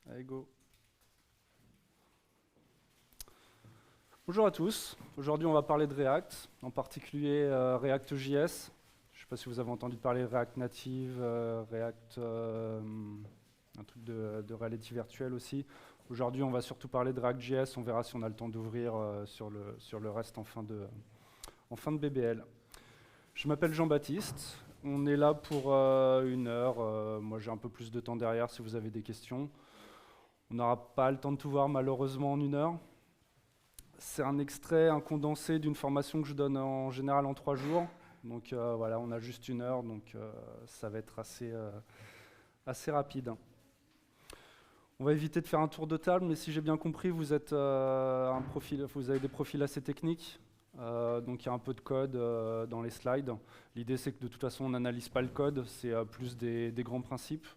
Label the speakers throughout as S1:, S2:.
S1: Allez, go. Bonjour à tous. Aujourd'hui, on va parler de React, en particulier React.js. Je ne sais pas si vous avez entendu parler de React Native, React, un truc de reality virtuelle aussi. Aujourd'hui, on va surtout parler de React.js. On verra si on a le temps d'ouvrir sur le reste en fin de BBL. Je m'appelle Jean-Baptiste. On est là pour 1 heure. Moi, j'ai un peu plus de temps derrière si vous avez des questions. On n'aura pas le temps de tout voir malheureusement en 1 heure. C'est un extrait, un condensé d'une formation que je donne en général en 3 jours. Donc voilà, on a juste 1 heure, donc ça va être assez rapide. On va éviter de faire un tour de table, mais si j'ai bien compris, vous êtes vous avez des profils assez techniques. Donc il y a un peu de code dans les slides. L'idée c'est que de toute façon on n'analyse pas le code, c'est plus des grands principes.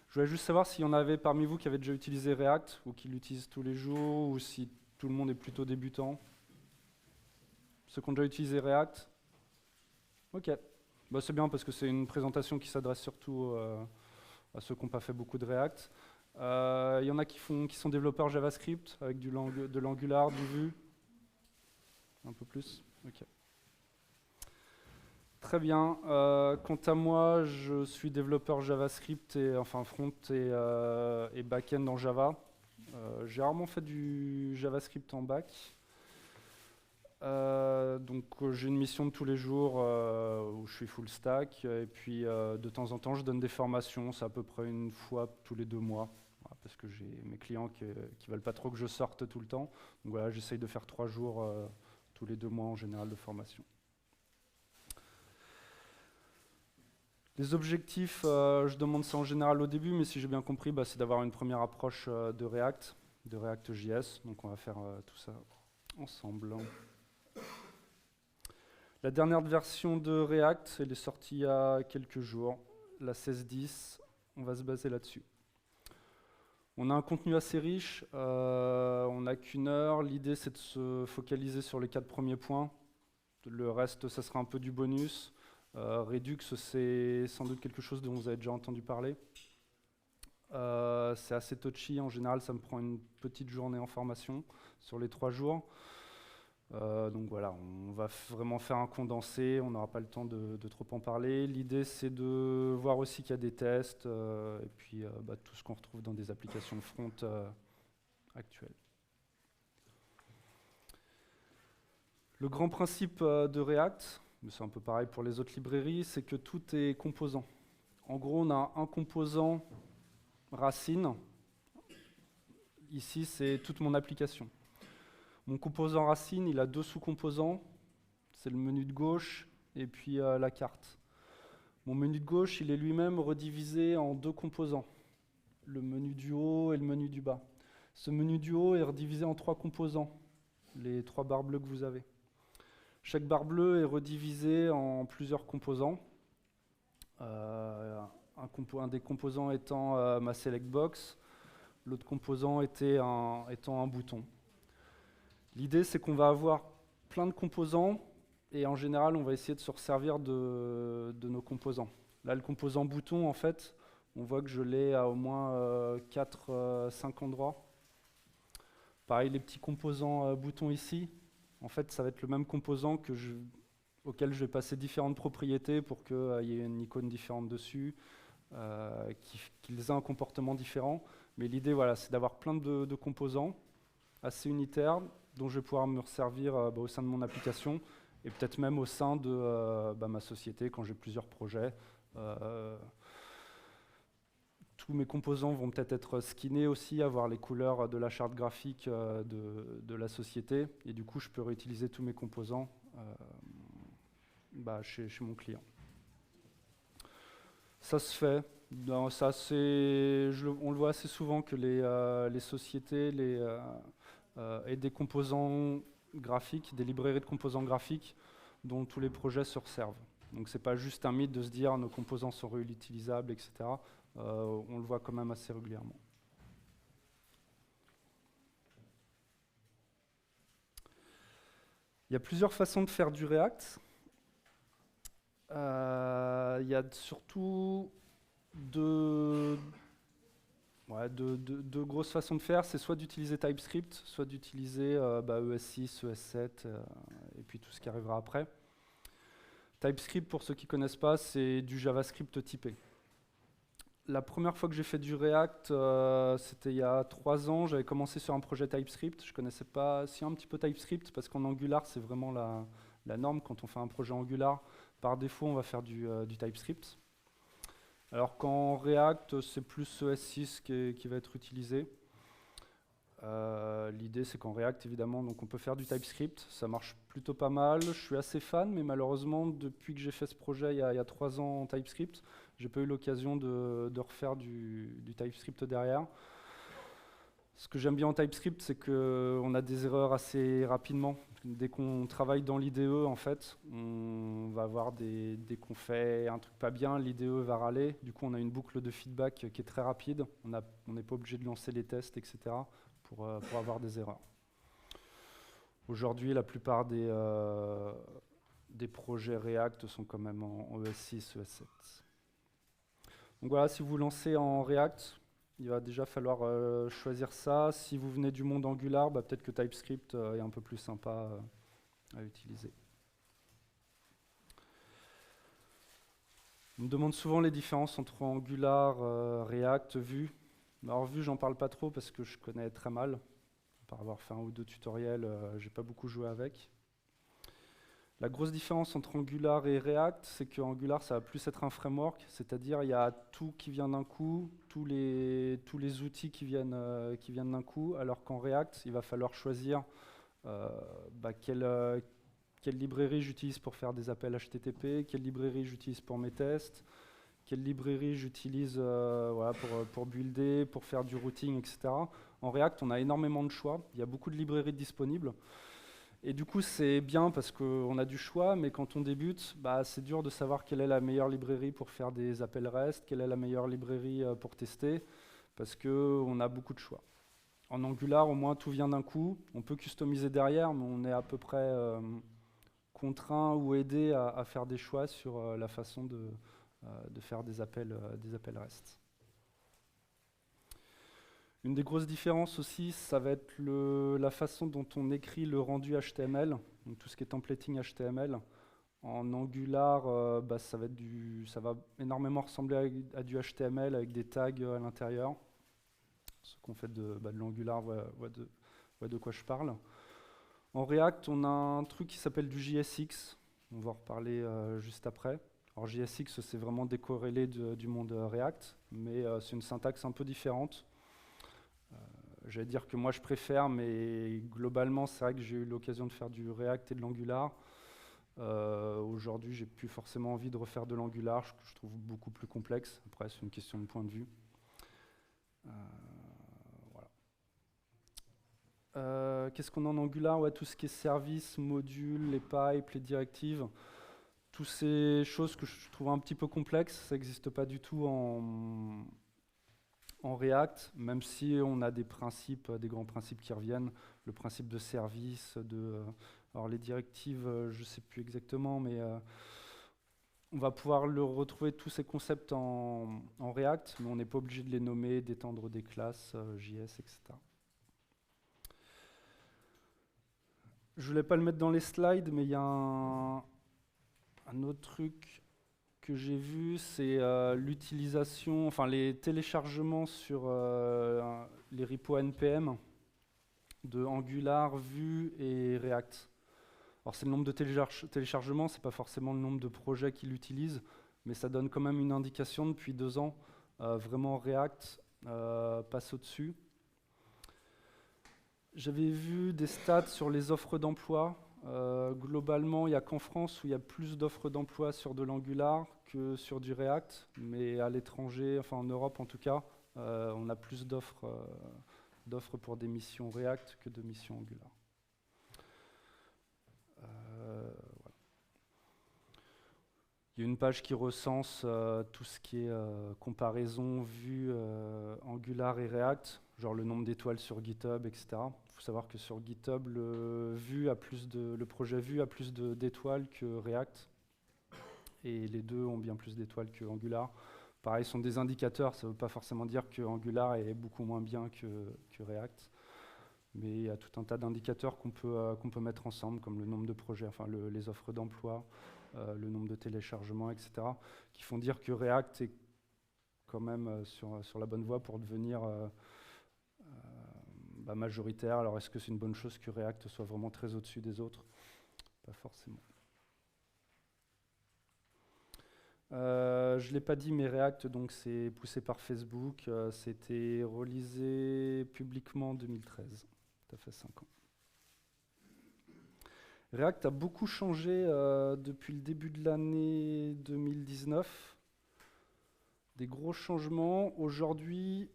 S1: Je voulais juste savoir s'il y en avait parmi vous qui avaient déjà utilisé React, ou qui l'utilisent tous les jours, ou si tout le monde est plutôt débutant. Ceux qui ont déjà utilisé React? Ok. Bah, c'est bien parce que c'est une présentation qui s'adresse surtout à ceux qui n'ont pas fait beaucoup de React. Il y en a qui sont développeurs JavaScript avec de l'Angular, du Vue. Un peu plus. Ok. Très bien. Quant à moi, je suis développeur JavaScript, enfin front et back-end en Java. J'ai rarement fait du JavaScript en back. Donc j'ai une mission de tous les jours où je suis full stack. Et puis de temps en temps, je donne des formations. C'est à peu près 1 fois tous les 2 mois. Voilà, parce que j'ai mes clients qui veulent pas trop que je sorte tout le temps. Donc voilà, j'essaye de faire 3 jours tous les 2 mois en général de formation. Les objectifs, je demande ça en général au début, mais si j'ai bien compris, c'est d'avoir une première approche de React.js. Donc on va faire tout ça ensemble. La dernière version de React, elle est sortie il y a quelques jours, la 16.10. On va se baser là-dessus. On a un contenu assez riche, on n'a qu'1 heure. L'idée, c'est de se focaliser sur les 4 premiers points. Le reste, ça sera un peu du bonus. Redux, c'est sans doute quelque chose dont vous avez déjà entendu parler. C'est assez touchy, en général ça me prend une petite journée en formation sur les 3 jours. Donc voilà, on va vraiment faire un condensé, on n'aura pas le temps de trop en parler. L'idée c'est de voir aussi qu'il y a des tests et puis tout ce qu'on retrouve dans des applications front actuelles. Le grand principe de React, mais c'est un peu pareil pour les autres librairies, c'est que tout est composant. En gros, on a un composant racine. Ici, c'est toute mon application. Mon composant racine, il a 2 sous-composants. C'est le menu de gauche et puis la carte. Mon menu de gauche, il est lui-même redivisé en 2 composants. Le menu du haut et le menu du bas. Ce menu du haut est redivisé en 3 composants. Les 3 barres bleues que vous avez. Chaque barre bleue est redivisée en plusieurs composants. Un des composants étant ma select box, l'autre composant étant un bouton. L'idée, c'est qu'on va avoir plein de composants et en général, on va essayer de se resservir de nos composants. Là, le composant bouton, en fait, on voit que je l'ai à au moins 4-5 endroits. Pareil, les petits composants boutons ici, en fait, ça va être le même composant auquel je vais passer différentes propriétés pour qu'il y ait une icône différente dessus, qu'ils aient un comportement différent. Mais l'idée, voilà, c'est d'avoir plein de composants assez unitaires dont je vais pouvoir me resservir au sein de mon application et peut-être même au sein de ma société quand j'ai plusieurs projets. Tous mes composants vont peut-être être skinnés aussi, avoir les couleurs de la charte graphique de la société. Et du coup, je peux réutiliser tous mes composants chez mon client. Ça se fait. On le voit assez souvent que les sociétés aient des composants graphiques, des librairies de composants graphiques dont tous les projets se resservent. Donc c'est pas juste un mythe de se dire nos composants sont réutilisables, etc. On le voit quand même assez régulièrement. Il y a plusieurs façons de faire du React. Il y a surtout deux Ouais, deux grosses façons de faire, c'est soit d'utiliser TypeScript, soit d'utiliser ES6, ES7, et puis tout ce qui arrivera après. TypeScript, pour ceux qui ne connaissent pas, c'est du JavaScript typé. La première fois que j'ai fait du React, c'était il y a 3 ans. J'avais commencé sur un projet TypeScript. Je ne connaissais pas si un petit peu TypeScript, parce qu'en Angular, c'est vraiment la norme. Quand on fait un projet Angular, par défaut, on va faire du TypeScript. Alors qu'en React, c'est plus ES6 qui va être utilisé. L'idée, c'est qu'en React, évidemment, donc on peut faire du TypeScript. Ça marche plutôt pas mal. Je suis assez fan, mais malheureusement, depuis que j'ai fait ce projet il y a 3 ans en TypeScript, j'ai pas eu l'occasion de refaire du TypeScript derrière. Ce que j'aime bien en TypeScript, c'est qu'on a des erreurs assez rapidement. Dès qu'on travaille dans l'IDE, en fait, on va avoir dès qu'on fait un truc pas bien, l'IDE va râler. Du coup, on a une boucle de feedback qui est très rapide. On n'est pas obligé de lancer les tests, etc. pour avoir des erreurs. Aujourd'hui, la plupart des projets React sont quand même en ES6, ES7. Donc voilà, si vous lancez en React, il va déjà falloir choisir ça. Si vous venez du monde Angular, peut-être que TypeScript est un peu plus sympa à utiliser. On me demande souvent les différences entre Angular, React, Vue. Alors Vue, j'en parle pas trop parce que je connais très mal. Par avoir fait un ou deux tutoriels, j'ai pas beaucoup joué avec. La grosse différence entre Angular et React, c'est que Angular, ça va plus être un framework, c'est-à-dire il y a tout qui vient d'un coup, tous les outils qui viennent d'un coup, alors qu'en React, il va falloir choisir quelle librairie j'utilise pour faire des appels HTTP, quelle librairie j'utilise pour mes tests, quelle librairie j'utilise pour builder, pour faire du routing, etc. En React, on a énormément de choix, il y a beaucoup de librairies disponibles. Et du coup, c'est bien parce qu'on a du choix, mais quand on débute, c'est dur de savoir quelle est la meilleure librairie pour faire des appels REST, quelle est la meilleure librairie pour tester, parce qu'on a beaucoup de choix. En Angular, au moins, tout vient d'un coup. On peut customiser derrière, mais on est à peu près contraint ou aidé à faire des choix sur la façon de faire des appels REST. Une des grosses différences aussi, ça va être la façon dont on écrit le rendu HTML, donc tout ce qui est templating HTML. En Angular, ça va énormément ressembler à du HTML avec des tags à l'intérieur. Ceux qu'on fait de l'Angular voient de quoi je parle. En React, on a un truc qui s'appelle du JSX. On va en reparler juste après. Alors JSX, c'est vraiment décorrélé du monde React, mais c'est une syntaxe un peu différente. J'allais dire que moi je préfère, mais globalement c'est vrai que j'ai eu l'occasion de faire du React et de l'Angular. Aujourd'hui, j'ai plus forcément envie de refaire de l'Angular, que je trouve beaucoup plus complexe. Après, c'est une question de point de vue. Voilà. Qu'est-ce qu'on a en Angular? Tout ce qui est service, modules, les pipes, les directives. Toutes ces choses que je trouve un petit peu complexes, ça n'existe pas du tout en React, même si on a des principes, des grands principes qui reviennent, le principe de service, alors les directives, je ne sais plus exactement, mais on va pouvoir retrouver tous ces concepts en React, mais on n'est pas obligé de les nommer, d'étendre des classes, JS, etc. Je ne voulais pas le mettre dans les slides, mais il y a un autre truc que j'ai vu, c'est l'utilisation, enfin les téléchargements sur les repos NPM de Angular, Vue et React. Alors c'est le nombre de téléchargements, c'est pas forcément le nombre de projets qui l'utilisent, mais ça donne quand même une indication depuis 2 ans. Vraiment React passe au-dessus. J'avais vu des stats sur les offres d'emploi. Globalement, il n'y a qu'en France où il y a plus d'offres d'emploi sur de l'Angular que sur du React, mais à l'étranger, enfin en Europe en tout cas, on a plus d'offres pour des missions React que de missions Angular. Voilà. Il y a une page qui recense tout ce qui est comparaison, Vue, Angular et React, genre le nombre d'étoiles sur GitHub, etc. Il faut savoir que sur GitHub, le projet Vue a plus d'étoiles que React, et les deux ont bien plus d'étoiles que Angular. pareil, sont des indicateurs. Ça ne veut pas forcément dire que Angular est beaucoup moins bien que React. Mais il y a tout un tas d'indicateurs qu'on peut mettre ensemble, comme le nombre de projets, enfin les offres d'emploi, le nombre de téléchargements, etc., qui font dire que React est quand même sur la bonne voie pour devenir majoritaire. Alors est-ce que c'est une bonne chose que React soit vraiment très au-dessus des autres? Pas forcément. Je ne l'ai pas dit, mais React, donc c'est poussé par Facebook. C'était releasé publiquement en 2013. Ça fait 5 ans. React a beaucoup changé depuis le début de l'année 2019. Des gros changements. Aujourd'hui,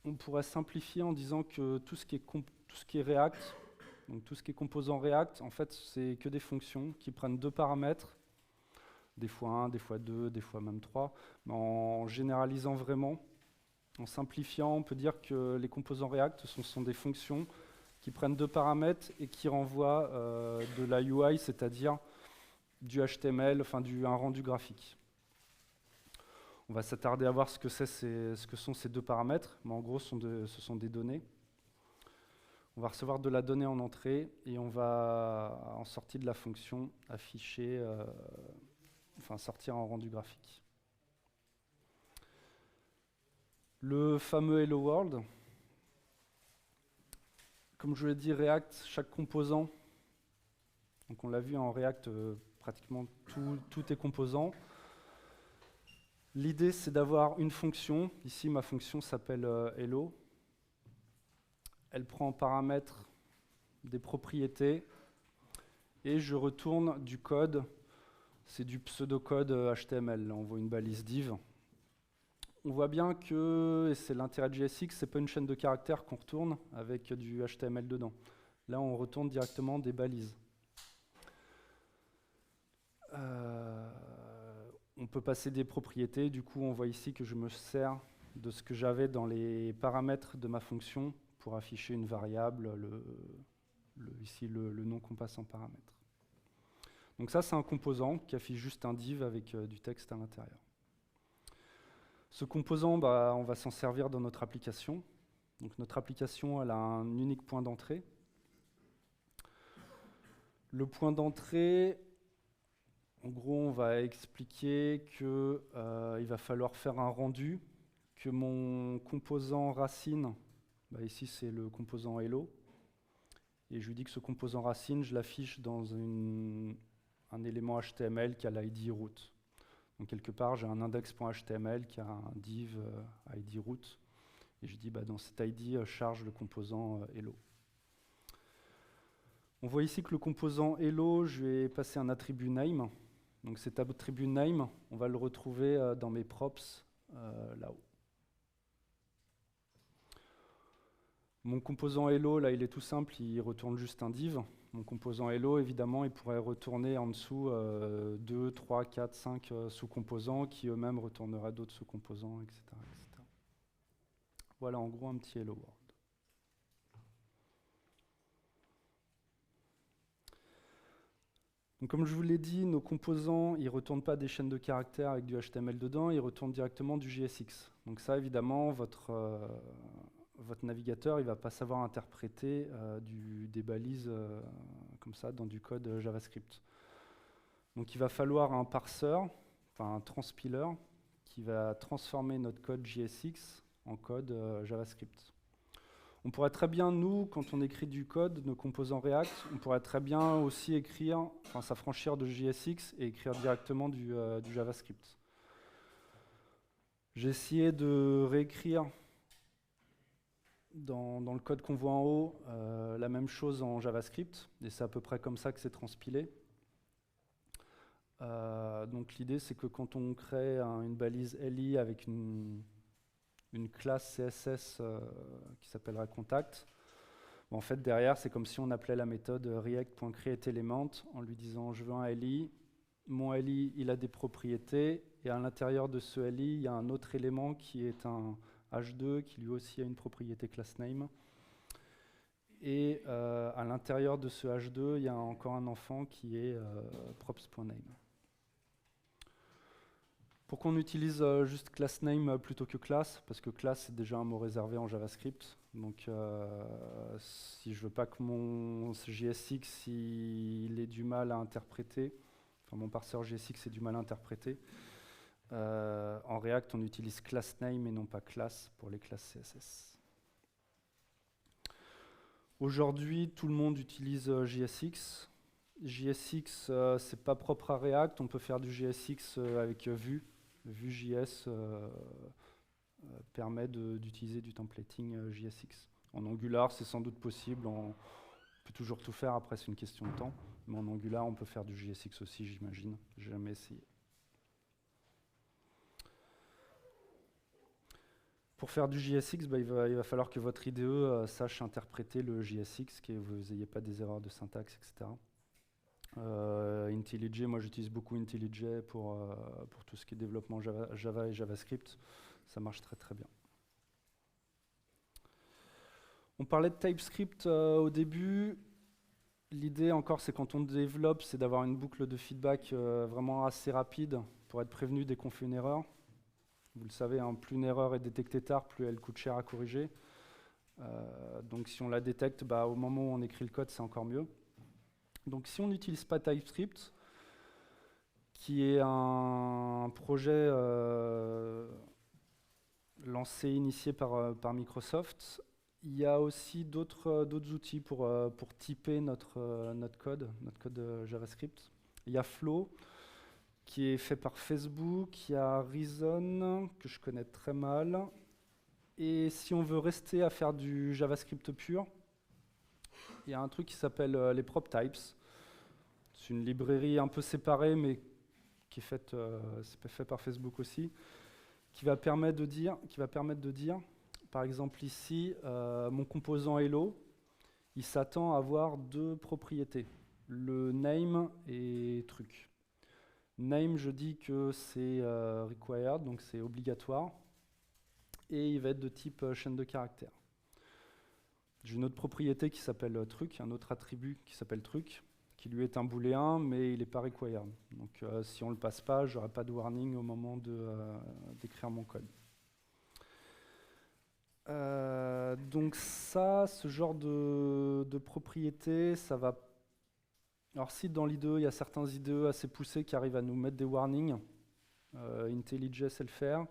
S1: on pourrait simplifier en disant que tout ce qui est React, donc tout ce qui est composant React, en fait, c'est que des fonctions qui prennent 2 paramètres, des fois 1, des fois 2, des fois même 3. Mais en généralisant vraiment, en simplifiant, on peut dire que les composants React sont des fonctions qui prennent 2 paramètres et qui renvoient de la UI, c'est-à-dire du HTML, enfin un rendu graphique. On va s'attarder à voir ce que sont ces 2 paramètres, mais en gros, ce sont des données. On va recevoir de la donnée en entrée et on va, en sortie de la fonction, afficher, sortir un rendu graphique. Le fameux Hello World. Comme je l'ai dit, React, chaque composant, donc on l'a vu en React, pratiquement tout est composant. L'idée, c'est d'avoir une fonction. Ici, ma fonction s'appelle Hello. Elle prend en paramètre des propriétés et je retourne du code. C'est du pseudocode HTML. Là, on voit une balise div. On voit bien que, et c'est l'intérêt de JSX, c'est pas une chaîne de caractères qu'on retourne avec du HTML dedans. Là, on retourne directement des balises. On peut passer des propriétés. Du coup, on voit ici que je me sers de ce que j'avais dans les paramètres de ma fonction pour afficher une variable, ici le nom qu'on passe en paramètre. Donc ça, c'est un composant qui affiche juste un div avec du texte à l'intérieur. Ce composant, on va s'en servir dans notre application. Donc notre application, elle a un unique point d'entrée. Le point d'entrée, en gros, on va expliquer qu'il va falloir faire un rendu, que mon composant racine, ici c'est le composant hello, et je lui dis que ce composant racine, je l'affiche dans un élément HTML qui a l'ID root. Donc quelque part, j'ai un index.html qui a un div ID root, et je dis dans cet ID, charge le composant hello. On voit ici que le composant hello, je vais passer un attribut name. Donc cet attribut name, on va le retrouver dans mes props là-haut. Mon composant hello, là, il est tout simple, il retourne juste un div. Mon composant hello, évidemment, il pourrait retourner en dessous 2, 3, 4, 5 sous-composants qui eux-mêmes retourneraient d'autres sous-composants, etc., etc. Voilà en gros un petit hello world. Donc, comme je vous l'ai dit, nos composants, ils ne retournent pas des chaînes de caractères avec du HTML dedans, ils retournent directement du JSX. Donc ça, évidemment, votre navigateur, il ne va pas savoir interpréter des balises comme ça dans du code JavaScript. Donc il va falloir un parseur, enfin un transpiler, qui va transformer notre code JSX en code JavaScript. On pourrait très bien, nous, quand on écrit du code, nos composants React, on pourrait très bien aussi s'affranchir de JSX et écrire directement du JavaScript. J'ai essayé de réécrire dans le code qu'on voit en haut la même chose en JavaScript, et c'est à peu près comme ça que c'est transpilé. Donc l'idée, c'est que quand on crée une balise LI avec une classe CSS qui s'appellera contact. En fait, derrière, c'est comme si on appelait la méthode react.createElement en lui disant je veux un LI. Mon LI, il a des propriétés, et à l'intérieur de ce LI, il y a un autre élément qui est un H2 qui lui aussi a une propriété className. Et à l'intérieur de ce H2, il y a encore un enfant qui est props.name. Pourquoi on utilise juste class name plutôt que class? Parce que class c'est déjà un mot réservé en JavaScript. Donc si je veux pas que mon JSX il ait du mal à interpréter, enfin mon parseur JSX ait du mal à interpréter, en React on utilise class name et non pas class pour les classes CSS. Aujourd'hui tout le monde utilise JSX. JSX c'est pas propre à React, on peut faire du JSX avec Vue. Vue.js permet d'utiliser du templating JSX. En Angular, c'est sans doute possible. On peut toujours tout faire, après c'est une question de temps. Mais en Angular, on peut faire du JSX aussi, j'imagine. J'ai jamais essayé. Pour faire du JSX, il va falloir que votre IDE sache interpréter le JSX, que vous n'ayez pas des erreurs de syntaxe, etc. IntelliJ, moi j'utilise beaucoup IntelliJ pour tout ce qui est développement Java et JavaScript. Ça marche très très bien. On parlait de TypeScript au début. L'idée encore, c'est quand on développe, c'est d'avoir une boucle de feedback vraiment assez rapide pour être prévenu dès qu'on fait une erreur. Vous le savez, hein, plus une erreur est détectée tard, plus elle coûte cher à corriger. Donc si on la détecte, au moment où on écrit le code, c'est encore mieux. Donc si on n'utilise pas TypeScript, qui est un projet initié par Microsoft, il y a aussi d'autres outils pour typer notre code JavaScript. Il y a Flow, qui est fait par Facebook, il y a Reason, que je connais très mal. Et si on veut rester à faire du JavaScript pur, il y a un truc qui s'appelle les prop types. C'est une librairie un peu séparée, mais qui est faite fait par Facebook aussi, qui va permettre de dire, par exemple ici, mon composant hello, il s'attend à avoir deux propriétés, le name et truc. Name, je dis que c'est required, donc c'est obligatoire, et il va être de type chaîne de caractères. J'ai une autre propriété qui s'appelle truc, un autre attribut qui s'appelle truc, qui lui est un booléen, mais il n'est pas required. Donc si on ne le passe pas, je n'aurai pas de warning au moment d'écrire mon code. Donc ça, ce genre de propriété, ça va... Alors si dans l'IDE, il y a certains IDE assez poussés qui arrivent à nous mettre des warnings, IntelliJ sait le faire.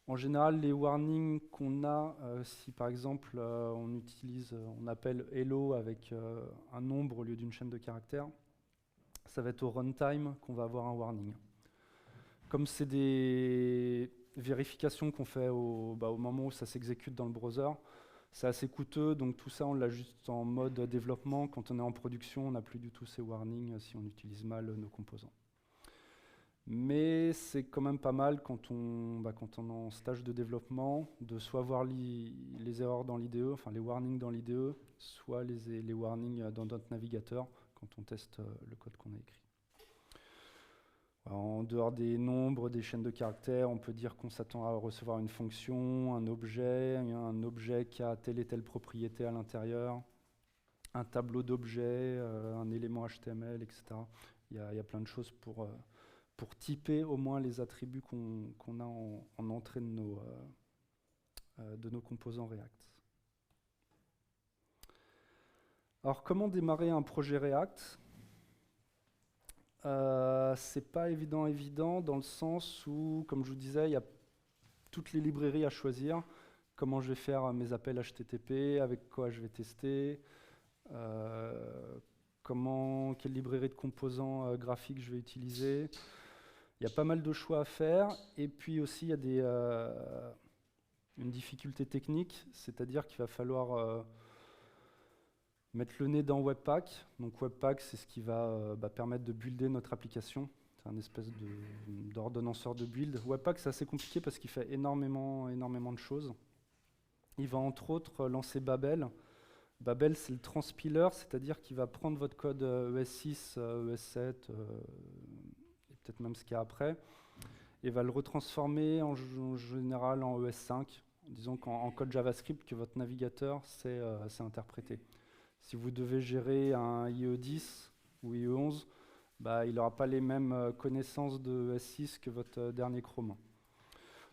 S1: En général, les warnings qu'on a, si par exemple on appelle hello avec un nombre au lieu d'une chaîne de caractères, ça va être au runtime qu'on va avoir un warning. Comme c'est des vérifications qu'on fait au moment où ça s'exécute dans le browser, c'est assez coûteux, donc tout ça on l'a juste en mode développement. Quand on est en production, on n'a plus du tout ces warnings si on utilise mal nos composants. Mais c'est quand même pas mal quand on est en stage de développement, de soit voir les erreurs dans l'IDE, enfin les warnings dans l'IDE, soit les warnings dans notre navigateur quand on teste le code qu'on a écrit. En dehors des nombres, des chaînes de caractères, on peut dire qu'on s'attend à recevoir une fonction, un objet qui a telle et telle propriété à l'intérieur, un tableau d'objets, un élément HTML, etc. Il y a plein de choses pour typer au moins les attributs qu'on a en entrée de nos composants React. Alors comment démarrer un projet React ? C'est pas évident dans le sens où, comme je vous disais, il y a toutes les librairies à choisir. Comment je vais faire mes appels HTTP, avec quoi je vais tester, quelle librairie de composants graphiques je vais utiliser. Il y a pas mal de choix à faire, et puis aussi il y a une difficulté technique, c'est-à-dire qu'il va falloir mettre le nez dans Webpack. Donc Webpack, c'est ce qui va permettre de builder notre application. C'est un espèce d'ordonnanceur de build. Webpack, c'est assez compliqué parce qu'il fait énormément de choses. Il va entre autres lancer Babel. Babel, c'est le transpiler, c'est-à-dire qu'il va prendre votre code ES6, ES7, et peut-être même ce qu'il y a après, et va le retransformer en général en ES5. Disons qu'en code JavaScript que votre navigateur sait interpréter. Si vous devez gérer un IE10 ou IE11, bah, il n'aura pas les mêmes connaissances de S6 que votre dernier Chrome.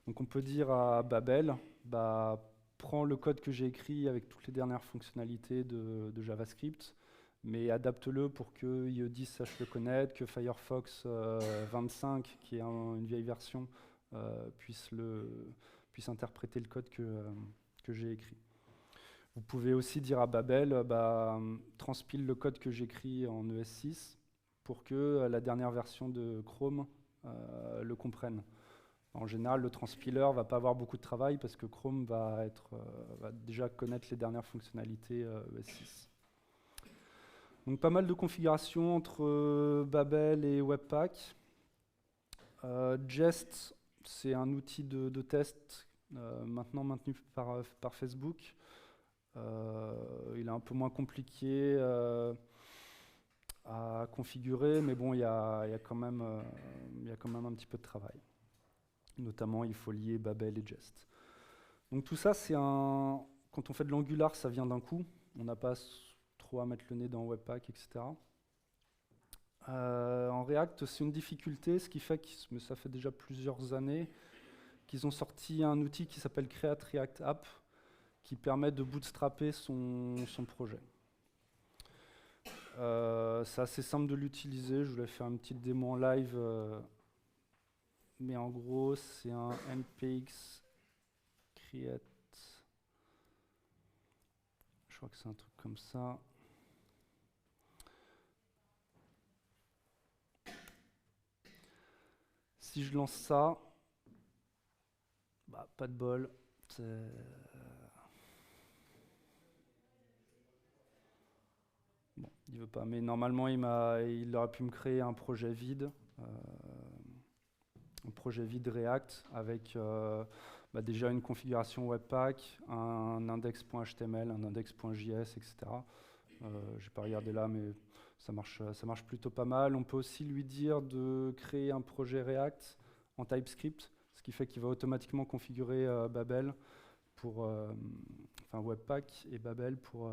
S1: Donc on peut dire à Babel, bah, prends le code que j'ai écrit avec toutes les dernières fonctionnalités de JavaScript, mais adapte-le pour que IE10 sache le connaître, que Firefox 25, qui est une vieille version, puisse interpréter le code que j'ai écrit. Vous pouvez aussi dire à Babel, bah, transpile le code que j'écris en ES6 pour que la dernière version de Chrome le comprenne. En général, le transpiler ne va pas avoir beaucoup de travail parce que Chrome va déjà connaître les dernières fonctionnalités ES6. Donc pas mal de configurations entre Babel et Webpack. Jest, c'est un outil de test maintenant maintenu par Facebook. Il est un peu moins compliqué à configurer, mais bon, il y a quand même un petit peu de travail. Notamment, il faut lier Babel et Jest. Donc tout ça, quand on fait de l'Angular, ça vient d'un coup. On n'a pas trop à mettre le nez dans Webpack, etc. En React, c'est une difficulté, ce qui fait que ça fait déjà plusieurs années qu'ils ont sorti un outil qui s'appelle Create React App, qui permet de bootstrapper son projet. C'est assez simple de l'utiliser. Je voulais faire une petite démo en live. Mais en gros, c'est un npx create. Je crois que c'est un truc comme ça. Si je lance ça, bah, pas de bol. Bon, il veut pas. Mais normalement, il aurait pu me créer un projet vide. Un projet vide React avec bah déjà une configuration Webpack, un index.html, un index.js, etc. Je n'ai pas regardé là, mais ça marche plutôt pas mal. On peut aussi lui dire de créer un projet React en TypeScript, ce qui fait qu'il va automatiquement configurer Babel pour, enfin Webpack et Babel pour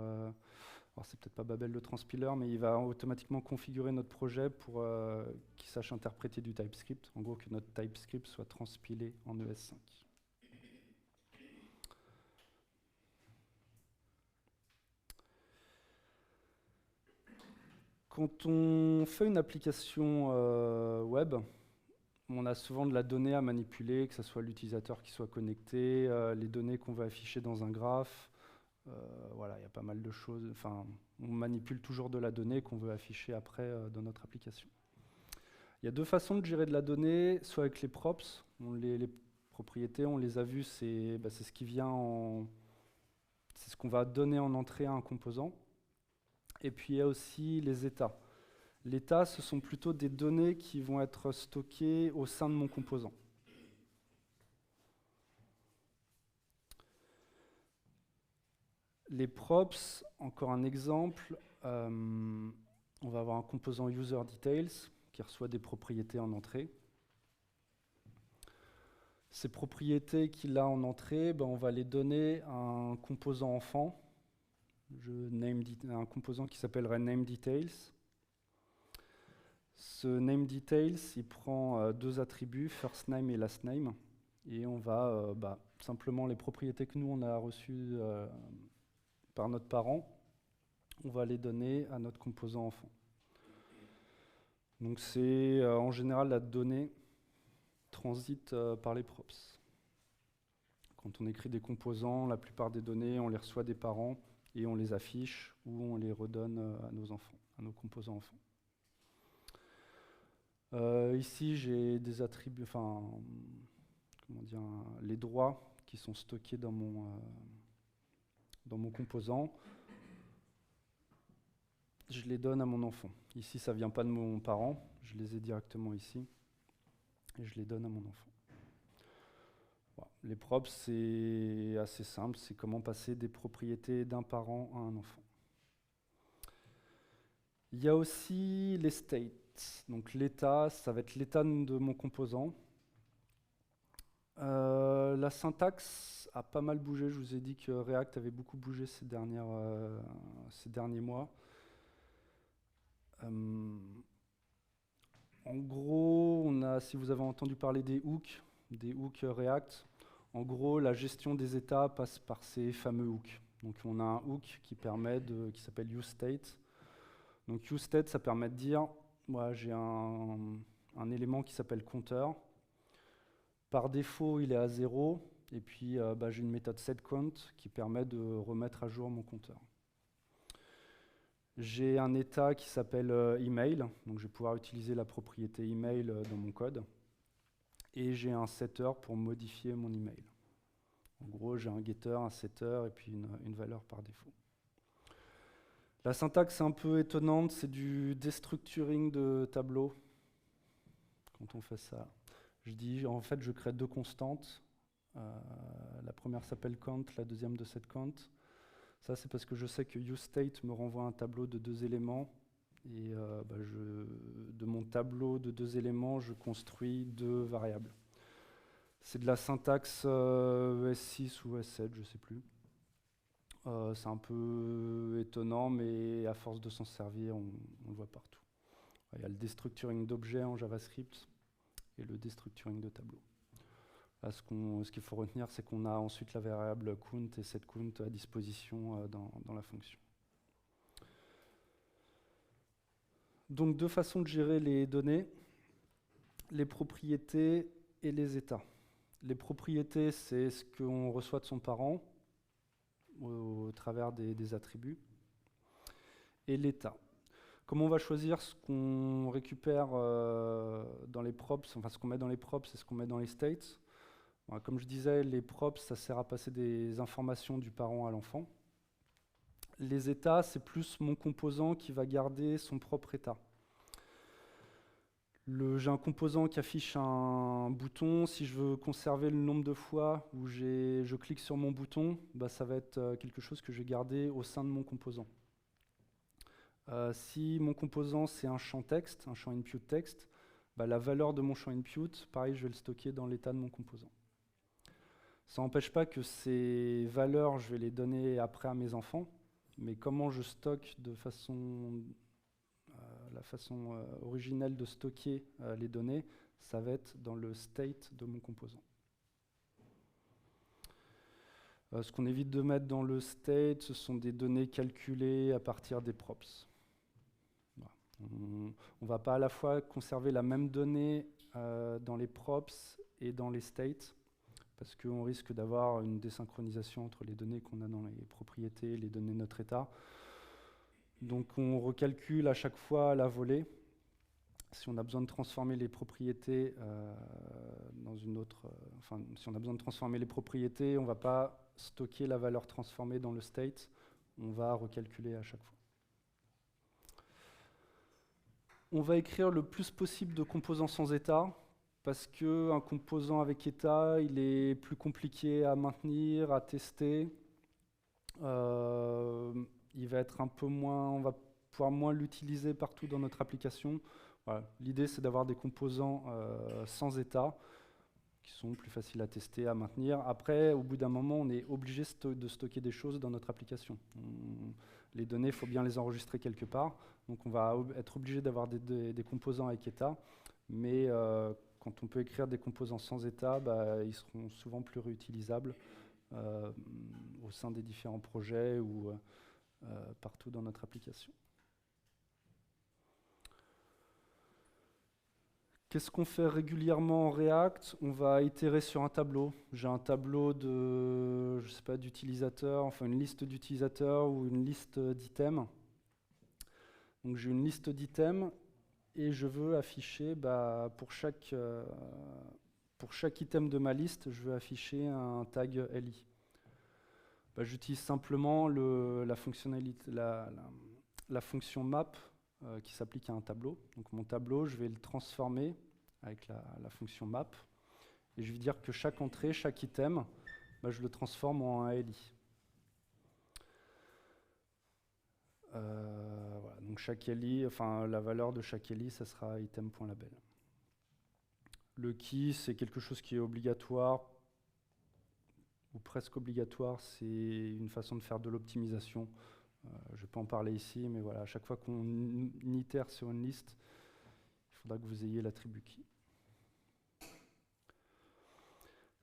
S1: alors c'est peut-être pas Babel le transpiler, mais il va automatiquement configurer notre projet pour qu'il sache interpréter du TypeScript. En gros, que notre TypeScript soit transpilé en ES5. Quand on fait une application web, on a souvent de la donnée à manipuler, que ce soit l'utilisateur qui soit connecté, les données qu'on va afficher dans un graphe. Voilà, il y a pas mal de choses. Enfin, on manipule toujours de la donnée qu'on veut afficher après dans notre application. Il y a deux façons de gérer de la donnée, soit avec les props, les propriétés, on les a vues, c'est ce qui vient c'est ce qu'on va donner en entrée à un composant. Et puis il y a aussi les états. Les états, ce sont plutôt des données qui vont être stockées au sein de mon composant. Les props, encore un exemple, on va avoir un composant user details qui reçoit des propriétés en entrée. Ces propriétés qu'il a en entrée, on va les donner à un composant enfant, un composant qui s'appellerait nameDetails. Ce nameDetails, il prend deux attributs, firstName et lastName, et on va simplement les propriétés que nous on a reçues par notre parent, on va les donner à notre composant enfant. Donc c'est en général la donnée transite par les props. Quand on écrit des composants, la plupart des données, on les reçoit des parents et on les affiche ou on les redonne à nos enfants, à nos composants enfants. Ici, j'ai des attributs, enfin, comment dire, les droits qui sont stockés dans mon composant. Je les donne à mon enfant. Ici, ça ne vient pas de mon parent, je les ai directement ici et je les donne à mon enfant. Voilà. Les props, c'est assez simple, c'est comment passer des propriétés d'un parent à un enfant. Il y a aussi les states. Donc l'état, ça va être l'état de mon composant. La syntaxe a pas mal bougé. Je vous ai dit que React avait beaucoup bougé ces derniers mois. En gros, si vous avez entendu parler des hooks React, en gros, la gestion des états passe par ces fameux hooks. Donc on a un hook qui s'appelle useState. Donc useState, ça permet de dire, moi j'ai un élément qui s'appelle compteur. Par défaut, il est à 0, et puis j'ai une méthode setCount qui permet de remettre à jour mon compteur. J'ai un état qui s'appelle email, donc je vais pouvoir utiliser la propriété email dans mon code. Et j'ai un setter pour modifier mon email. En gros, j'ai un getter, un setter et puis une valeur par défaut. La syntaxe est un peu étonnante, c'est du destructuring de tableau. Quand on fait ça, en fait, je crée deux constantes. La première s'appelle count, la deuxième de cette count. Ça, c'est parce que je sais que useState me renvoie un tableau de deux éléments. Et de mon tableau de deux éléments, je construis deux variables. C'est de la syntaxe ES6 ou ES7, je ne sais plus. C'est un peu étonnant, mais à force de s'en servir, on le voit partout. Il y a le destructuring d'objets en JavaScript et le destructuring de tableaux. Là, ce qu'il faut retenir, c'est qu'on a ensuite la variable count et cette count à disposition dans la fonction. Donc, deux façons de gérer les données, les propriétés et les états. Les propriétés, c'est ce qu'on reçoit de son parent au travers des attributs. Et l'état. Comment on va choisir ce qu'on récupère dans les props, enfin ce qu'on met dans les props et ce qu'on met dans les states. Comme je disais, les props, ça sert à passer des informations du parent à l'enfant. Les états, c'est plus mon composant qui va garder son propre état. J'ai un composant qui affiche un bouton. Si je veux conserver le nombre de fois où je clique sur mon bouton, ça va être quelque chose que je vais garder au sein de mon composant. Si mon composant, c'est un champ texte, un champ input texte, la valeur de mon champ input, pareil, je vais le stocker dans l'état de mon composant. Ça n'empêche pas que ces valeurs, je vais les donner après à mes enfants, mais comment je stocke de façon... la façon originelle de stocker les données, ça va être dans le state de mon composant. Ce qu'on évite de mettre dans le state, ce sont des données calculées à partir des props. Voilà. On ne va pas à la fois conserver la même donnée dans les props et dans les states, parce qu'on risque d'avoir une désynchronisation entre les données qu'on a dans les propriétés et les données de notre état. Donc on recalcule à chaque fois à la volée. Si on a besoin de transformer les propriétés dans une autre... si on a besoin de transformer les propriétés, on ne va pas stocker la valeur transformée dans le state, on va recalculer à chaque fois. On va écrire le plus possible de composants sans état, parce qu'un composant avec état, il est plus compliqué à maintenir, à tester. Il va être un peu moins, on va pouvoir moins l'utiliser partout dans notre application. Voilà. L'idée, c'est d'avoir des composants sans état, qui sont plus faciles à tester, à maintenir. Après, au bout d'un moment, on est obligé de stocker des choses dans notre application. Les données, il faut bien les enregistrer quelque part. Donc on va être obligé d'avoir des composants avec état, mais quand on peut écrire des composants sans état, ils seront souvent plus réutilisables au sein des différents projets ou partout dans notre application. Qu'est-ce qu'on fait régulièrement en React? On va itérer sur un tableau. J'ai un tableau d'utilisateurs, enfin une liste d'utilisateurs ou une liste d'items. Donc j'ai une liste d'items et je veux afficher, pour chaque item de ma liste, je veux afficher un tag li. J'utilise simplement la fonction map qui s'applique à un tableau. Donc mon tableau, je vais le transformer avec la fonction map. Et je vais dire que chaque entrée, chaque item, je le transforme en un li. Voilà, donc chaque li, la valeur de chaque li, ça sera item.label. Le key, c'est quelque chose qui est obligatoire, ou presque obligatoire, c'est une façon de faire de l'optimisation. Je ne vais pas en parler ici, mais voilà, à chaque fois qu'on itère sur une liste, il faudra que vous ayez l'attribut key.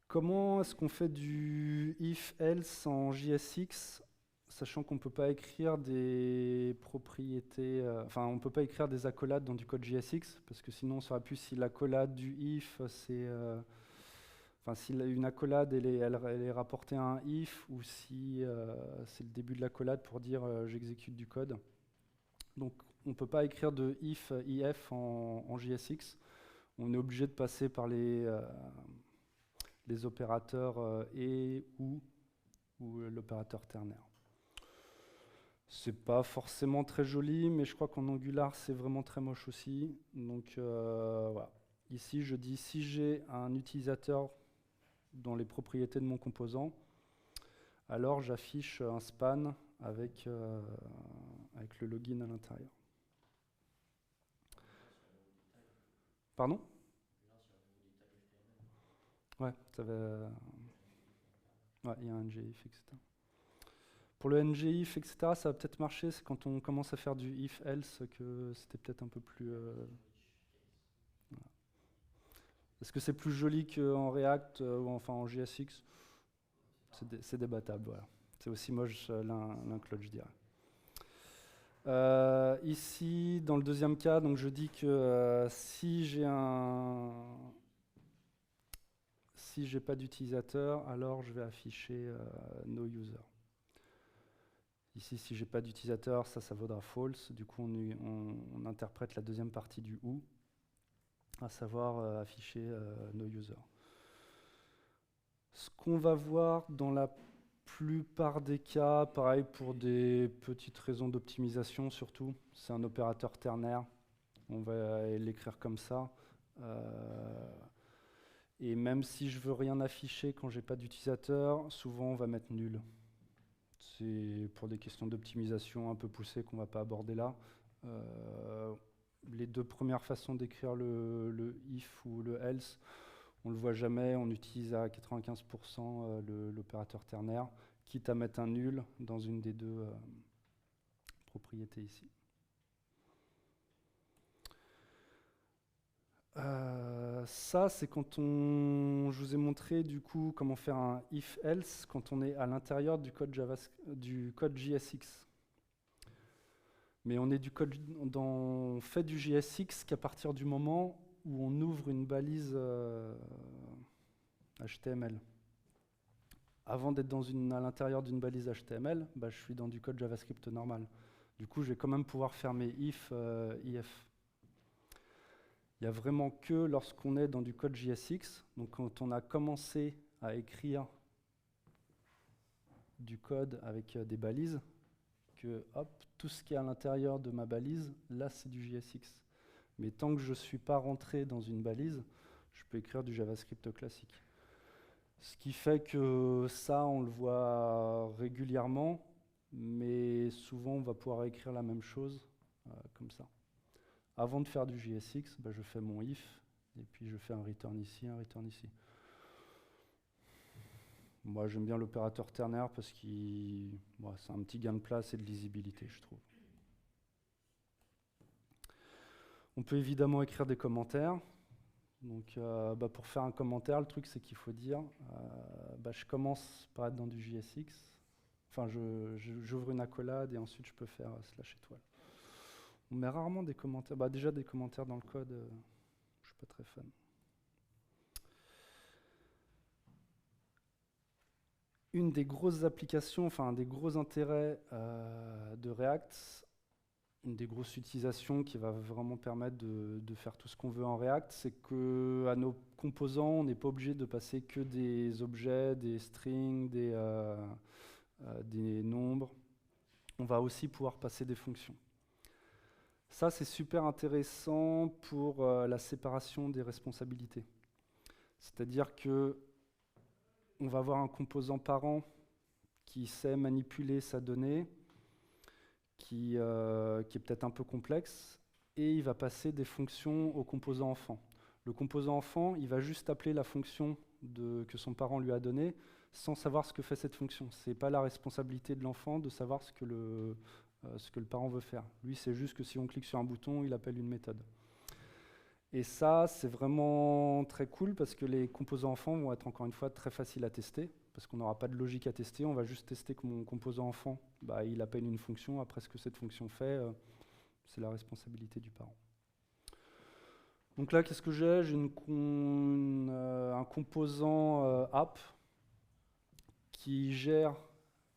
S1: Comment est-ce qu'on fait du if-else en JSX, sachant qu'on ne peut pas écrire des propriétés, on ne peut pas écrire des accolades dans du code JSX, parce que sinon on ne saura plus si l'accolade du if, c'est... si une accolade elle est rapportée à un if, ou si c'est le début de l'accolade pour dire j'exécute du code. Donc on ne peut pas écrire de if en JSX. On est obligé de passer par les opérateurs et ou l'opérateur ternaire. C'est pas forcément très joli, mais je crois qu'en Angular c'est vraiment très moche aussi. Donc voilà. Ici je dis si j'ai un utilisateur dans les propriétés de mon composant, alors j'affiche un span avec le login à l'intérieur. Pardon? Ouais, il y a un ngIf, etc. Pour le ngIf, etc., ça va peut-être marcher, c'est quand on commence à faire du if-else que c'était peut-être un peu plus... Voilà. Est-ce que c'est plus joli qu'en React ou enfin en JSX? C'est débattable, voilà. C'est aussi moche l'un que l'autre, je dirais. Ici, dans le deuxième cas, donc je dis que si j'ai pas d'utilisateur, alors je vais afficher no user. Ici, si j'ai pas d'utilisateur, ça vaudra false. Du coup, on interprète la deuxième partie du ou, à savoir afficher no user. Ce qu'on va voir dans la plupart des cas, pareil pour des petites raisons d'optimisation surtout, c'est un opérateur ternaire. On va l'écrire comme ça. Et même si je veux rien afficher quand j'ai pas d'utilisateur, souvent on va mettre nul. C'est pour des questions d'optimisation un peu poussées qu'on va pas aborder là. Les deux premières façons d'écrire le if ou le else, on ne le voit jamais, on utilise à 95% l'opérateur ternaire, quitte à mettre un nul dans une des deux propriétés ici. Ça, c'est quand je vous ai montré du coup comment faire un if-else quand on est à l'intérieur du code JSX. Mais on fait du JSX qu'à partir du moment où on ouvre une balise HTML. Avant d'être à l'intérieur d'une balise HTML, je suis dans du code JavaScript normal. Du coup, je vais quand même pouvoir faire mes if. Il n'y a vraiment que lorsqu'on est dans du code JSX, donc quand on a commencé à écrire du code avec des balises, que hop, tout ce qui est à l'intérieur de ma balise, là c'est du JSX. Mais tant que je ne suis pas rentré dans une balise, je peux écrire du JavaScript classique. Ce qui fait que ça, on le voit régulièrement, mais souvent on va pouvoir écrire la même chose comme ça. Avant de faire du JSX, je fais mon if, et puis je fais un return ici, un return ici. Moi, j'aime bien l'opérateur ternaire parce que c'est un petit gain de place et de lisibilité, je trouve. On peut évidemment écrire des commentaires. Donc, pour faire un commentaire, le truc, c'est qu'il faut dire, je commence par être dans du JSX. Enfin, j'ouvre une accolade et ensuite je peux faire / étoile. On met rarement des commentaires. Déjà, des commentaires dans le code, je ne suis pas très fan. Une des grosses applications, un des gros intérêts de React, une des grosses utilisations qui va vraiment permettre de faire tout ce qu'on veut en React, c'est qu'à nos composants, on n'est pas obligé de passer que des objets, des strings, des nombres. On va aussi pouvoir passer des fonctions. Ça, c'est super intéressant pour la séparation des responsabilités. C'est-à-dire que on va avoir un composant parent qui sait manipuler sa donnée, qui est peut-être un peu complexe, et il va passer des fonctions au composant enfant. Le composant enfant, il va juste appeler la fonction que son parent lui a donnée, sans savoir ce que fait cette fonction. Ce n'est pas la responsabilité de l'enfant de savoir ce que le parent veut faire. Lui, c'est juste que si on clique sur un bouton, il appelle une méthode. Et ça, c'est vraiment très cool parce que les composants enfants vont être encore une fois très faciles à tester, parce qu'on n'aura pas de logique à tester, on va juste tester que mon composant enfant, bah, il appelle une fonction, après ce que cette fonction fait, c'est la responsabilité du parent. Donc là, qu'est-ce que j'ai? J'ai un composant app qui gère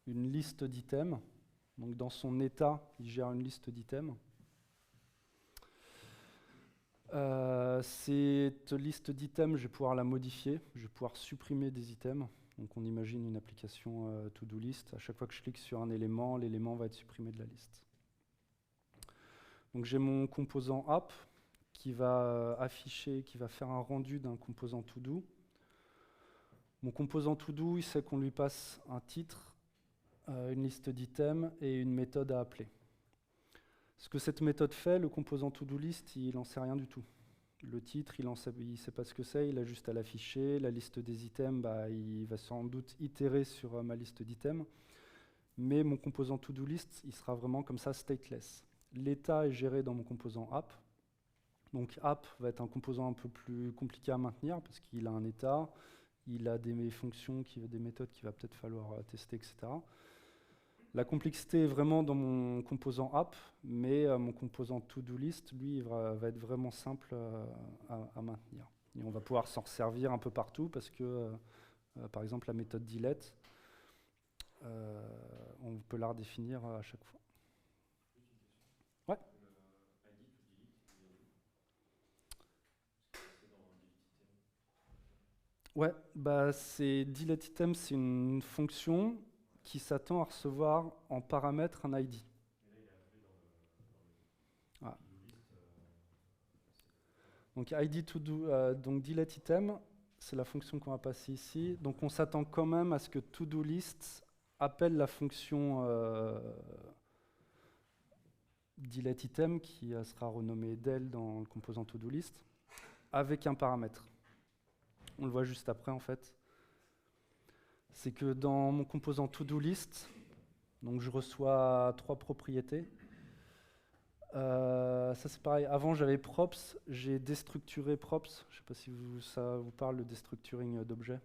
S1: une liste d'items. Donc dans son état, il gère une liste d'items. Cette liste d'items, je vais pouvoir la modifier, je vais pouvoir supprimer des items. Donc on imagine une application to-do list. À chaque fois que je clique sur un élément, l'élément va être supprimé de la liste. Donc j'ai mon composant app qui va afficher, qui va faire un rendu d'un composant to-do. Mon composant to-do, il sait qu'on lui passe un titre, une liste d'items et une méthode à appeler. Ce que cette méthode fait, le composant to-do list, il n'en sait rien du tout. Le titre, il ne sait pas ce que c'est, il a juste à l'afficher. La liste des items, bah, il va sans doute itérer sur ma liste d'items. Mais mon composant to-do list, il sera vraiment comme ça stateless. L'état est géré dans mon composant app. Donc app va être un composant un peu plus compliqué à maintenir parce qu'il a un état, il a des fonctions, des méthodes qu'il va peut-être falloir tester, etc. La complexité est vraiment dans mon composant app, mais mon composant to-do list, lui, va être vraiment simple à maintenir. Et on va pouvoir s'en servir un peu partout parce que, par exemple, la méthode delete, on peut la redéfinir à chaque fois. Ouais. Ouais, bah c'est delete item, c'est une fonction qui s'attend à recevoir en paramètre un ID. Voilà. Donc ID to do, donc delete item, c'est la fonction qu'on va passer ici. Donc on s'attend quand même à ce que to do list appelle la fonction delete item qui sera renommée del dans le composant to do list avec un paramètre. On le voit juste après en fait. C'est que dans mon composant to do list, donc je reçois 3 propriétés. Ça c'est pareil, avant j'avais props, j'ai déstructuré props, je ne sais pas si ça vous parle le destructuring d'objets,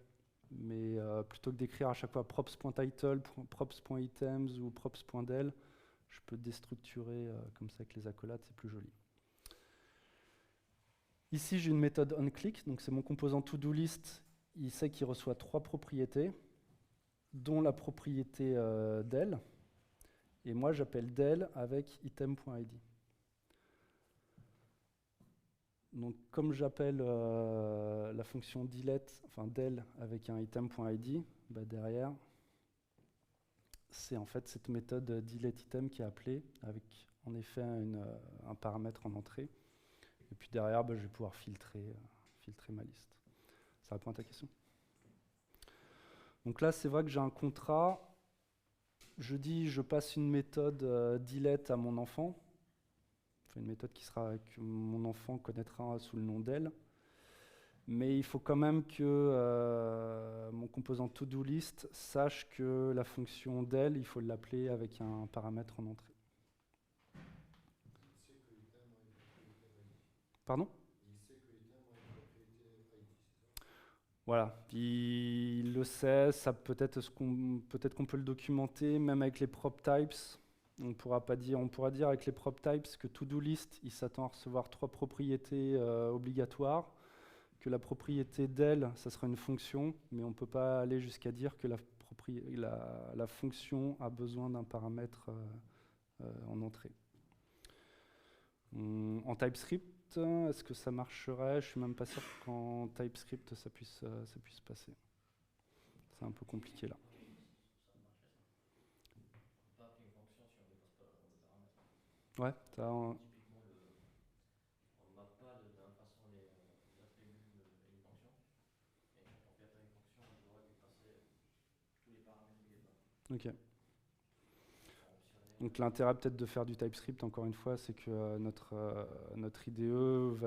S1: mais plutôt que d'écrire à chaque fois props.title, props.items ou props.del, je peux déstructurer comme ça avec les accolades, c'est plus joli. Ici j'ai une méthode onClick, donc c'est mon composant to-do list, il sait qu'il reçoit 3 propriétés, dont la propriété del, et moi j'appelle del avec item.id. Donc, comme j'appelle la fonction delete, enfin del avec un item.id, bah derrière, c'est en fait cette méthode delete item qui est appelée avec en effet un paramètre en entrée. Et puis derrière, bah, je vais pouvoir filtrer ma liste. Ça répond à ta question? Donc là, c'est vrai que j'ai un contrat. Je passe une méthode delete à mon enfant. Enfin, une méthode que mon enfant connaîtra sous le nom del. Mais il faut quand même que mon composant to-do list sache que la fonction del, il faut l'appeler avec un paramètre en entrée. Pardon? Voilà, il le sait, ça peut-être qu'on peut le documenter, même avec les prop types. On pourra dire avec les prop types que to-do list, il s'attend à recevoir 3 propriétés obligatoires, que la propriété del, ça sera une fonction, mais on ne peut pas aller jusqu'à dire que la fonction a besoin d'un paramètre en entrée. En TypeScript, est-ce que ça marcherait? Je ne suis même pas sûr qu'en TypeScript ça puisse passer. C'est un peu compliqué là. Ouais, ok. Donc l'intérêt peut-être de faire du TypeScript, encore une fois, c'est que notre IDE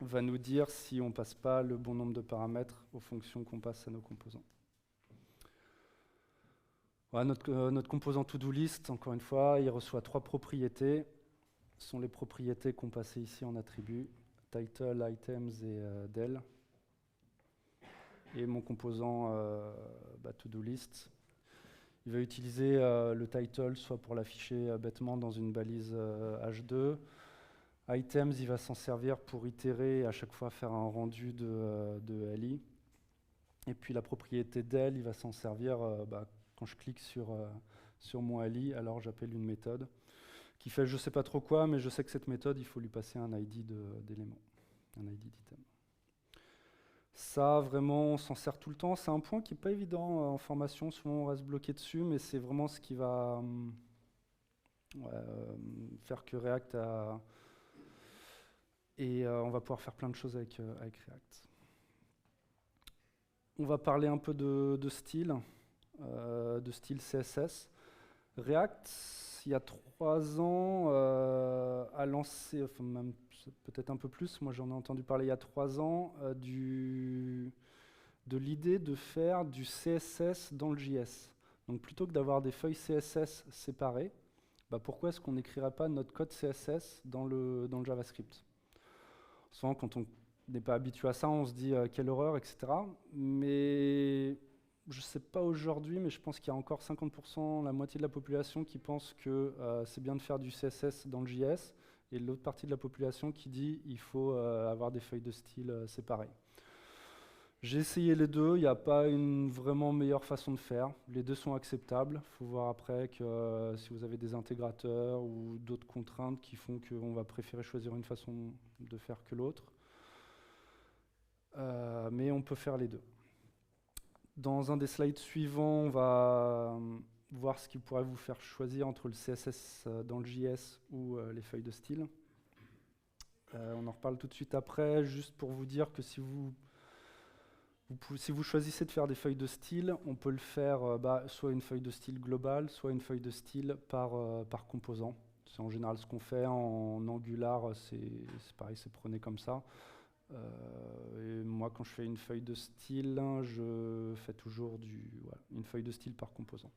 S1: va nous dire si on ne passe pas le bon nombre de paramètres aux fonctions qu'on passe à nos composants. Voilà, notre composant to-do list, encore une fois, il reçoit 3 propriétés. Ce sont les propriétés qu'on passait ici en attribut, title, items et del. Et mon composant to-do list, il va utiliser le title soit pour l'afficher bêtement dans une balise H2. Items, il va s'en servir pour itérer et à chaque fois faire un rendu de LI. Et puis la propriété del, il va s'en servir quand je clique sur mon LI, alors j'appelle une méthode qui fait je ne sais pas trop quoi, mais je sais que cette méthode, il faut lui passer un ID d'élément, un ID d'item. Ça, vraiment, on s'en sert tout le temps. C'est un point qui n'est pas évident en formation. Souvent, on reste bloqué dessus, mais c'est vraiment ce qui va faire que React a... Et on va pouvoir faire plein de choses avec React. On va parler un peu de style CSS. React, il y a 3 ans, a lancé, enfin même peut-être un peu plus, moi j'en ai entendu parler il y a 3 ans, de l'idée de faire du CSS dans le JS. Donc plutôt que d'avoir des feuilles CSS séparées, pourquoi est-ce qu'on n'écrirait pas notre code CSS dans le JavaScript? Souvent quand on n'est pas habitué à ça, on se dit quelle horreur, etc. Mais je ne sais pas aujourd'hui, mais je pense qu'il y a encore 50%, la moitié de la population qui pense que c'est bien de faire du CSS dans le JS, et l'autre partie de la population qui dit qu'il faut avoir des feuilles de style séparées. J'ai essayé les deux, il n'y a pas une vraiment meilleure façon de faire. Les deux sont acceptables. Il faut voir après que si vous avez des intégrateurs ou d'autres contraintes qui font qu'on va préférer choisir une façon de faire que l'autre. Mais on peut faire les deux. Dans un des slides suivants, on va voir ce qui pourrait vous faire choisir entre le CSS dans le JS ou les feuilles de style. On en reparle tout de suite après, juste pour vous dire que si vous choisissez de faire des feuilles de style, on peut le faire soit une feuille de style globale, soit une feuille de style par composant. C'est en général ce qu'on fait en Angular, c'est pareil, c'est prôné comme ça. Et moi, quand je fais une feuille de style, je fais toujours une feuille de style par composant.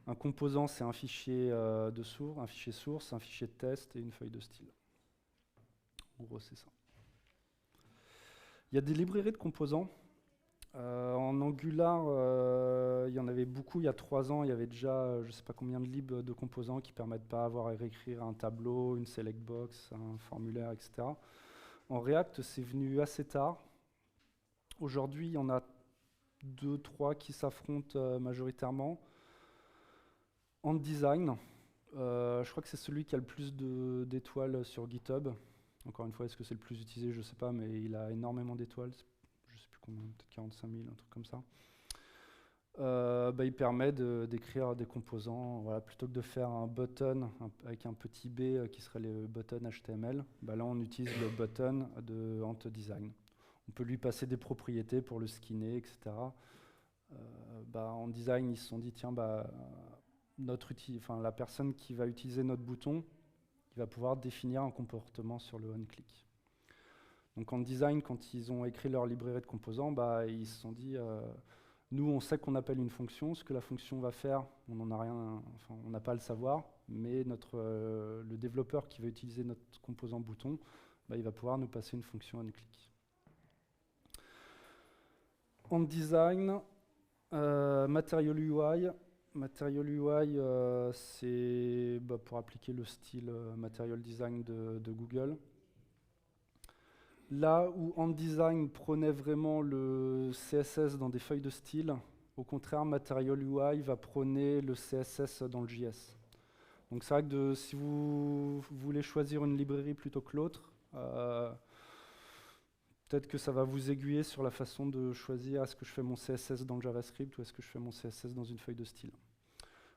S1: Un composant, c'est un fichier de source, un fichier source, un fichier de test et une feuille de style. En gros, c'est ça. Il y a des librairies de composants. En Angular, il y en avait beaucoup. Il y a 3 ans, il y avait déjà je ne sais pas combien de libs de composants qui ne permettent pas d'avoir à réécrire un tableau, une select box, un formulaire, etc. En React, c'est venu assez tard. Aujourd'hui, il y en a 2-3 qui s'affrontent majoritairement. AntDesign, je crois que c'est celui qui a le plus d'étoiles sur GitHub. Encore une fois, est-ce que c'est le plus utilisé? Je ne sais pas, mais il a énormément d'étoiles. Je ne sais plus combien, peut-être 45 000, un truc comme ça. Il permet d'écrire des composants. Voilà, plutôt que de faire un button avec un petit b qui serait le button HTML, là on utilise le button de AntDesign. On peut lui passer des propriétés pour le skinner, etc. AntDesign, ils se sont dit, tiens, la personne qui va utiliser notre bouton, il va pouvoir définir un comportement sur le on-click. Donc AntDesign, quand ils ont écrit leur librairie de composants, ils se sont dit, nous on sait qu'on appelle une fonction, ce que la fonction va faire, on n'en a rien, on n'a pas à le savoir, mais le développeur qui va utiliser notre composant bouton, il va pouvoir nous passer une fonction on-click. AntDesign, Material UI. Material UI, c'est pour appliquer le style Material Design de Google. Là où AntDesign prônait vraiment le CSS dans des feuilles de style, au contraire, Material UI va prôner le CSS dans le JS. Donc c'est vrai que si vous voulez choisir une librairie plutôt que l'autre, peut-être que ça va vous aiguiller sur la façon de choisir est-ce que je fais mon CSS dans le JavaScript ou est-ce que je fais mon CSS dans une feuille de style.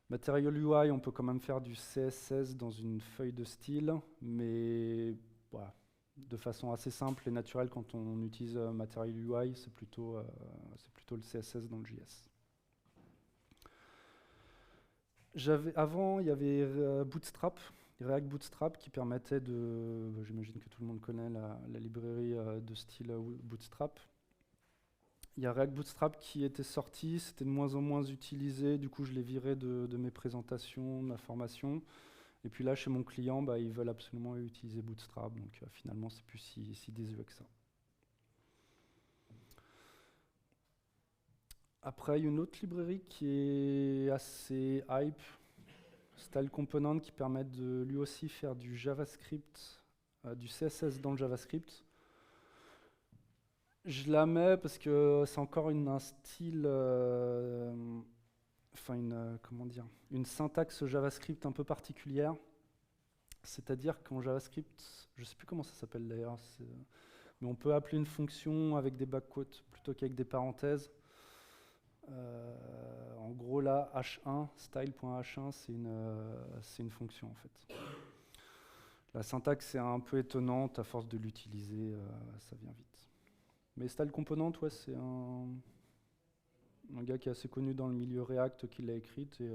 S1: Material UI, on peut quand même faire du CSS dans une feuille de style, mais voilà, de façon assez simple et naturelle quand on utilise Material UI, c'est plutôt le CSS dans le JS. Avant, il y avait Bootstrap, React Bootstrap qui permettait j'imagine que tout le monde connaît la librairie de style Bootstrap. Il y a React Bootstrap qui était sorti, c'était de moins en moins utilisé, du coup je l'ai viré de mes présentations, de ma formation. Et puis là, chez mon client, ils veulent absolument utiliser Bootstrap, donc finalement, c'est plus si désuet que ça. Après, il y a une autre librairie qui est assez hype, Style Component, qui permet de lui aussi faire du JavaScript, du CSS dans le JavaScript. Je la mets parce que c'est encore un style, comment dire, une syntaxe JavaScript un peu particulière. C'est-à-dire qu'en JavaScript, je ne sais plus comment ça s'appelle d'ailleurs, mais on peut appeler une fonction avec des backquotes plutôt qu'avec des parenthèses. En gros là, h1, style.h1, c'est une fonction en fait. La syntaxe est un peu étonnante, à force de l'utiliser, ça vient vite. Mais Style Component, ouais, c'est un gars qui est assez connu dans le milieu React qui l'a écrite. Et,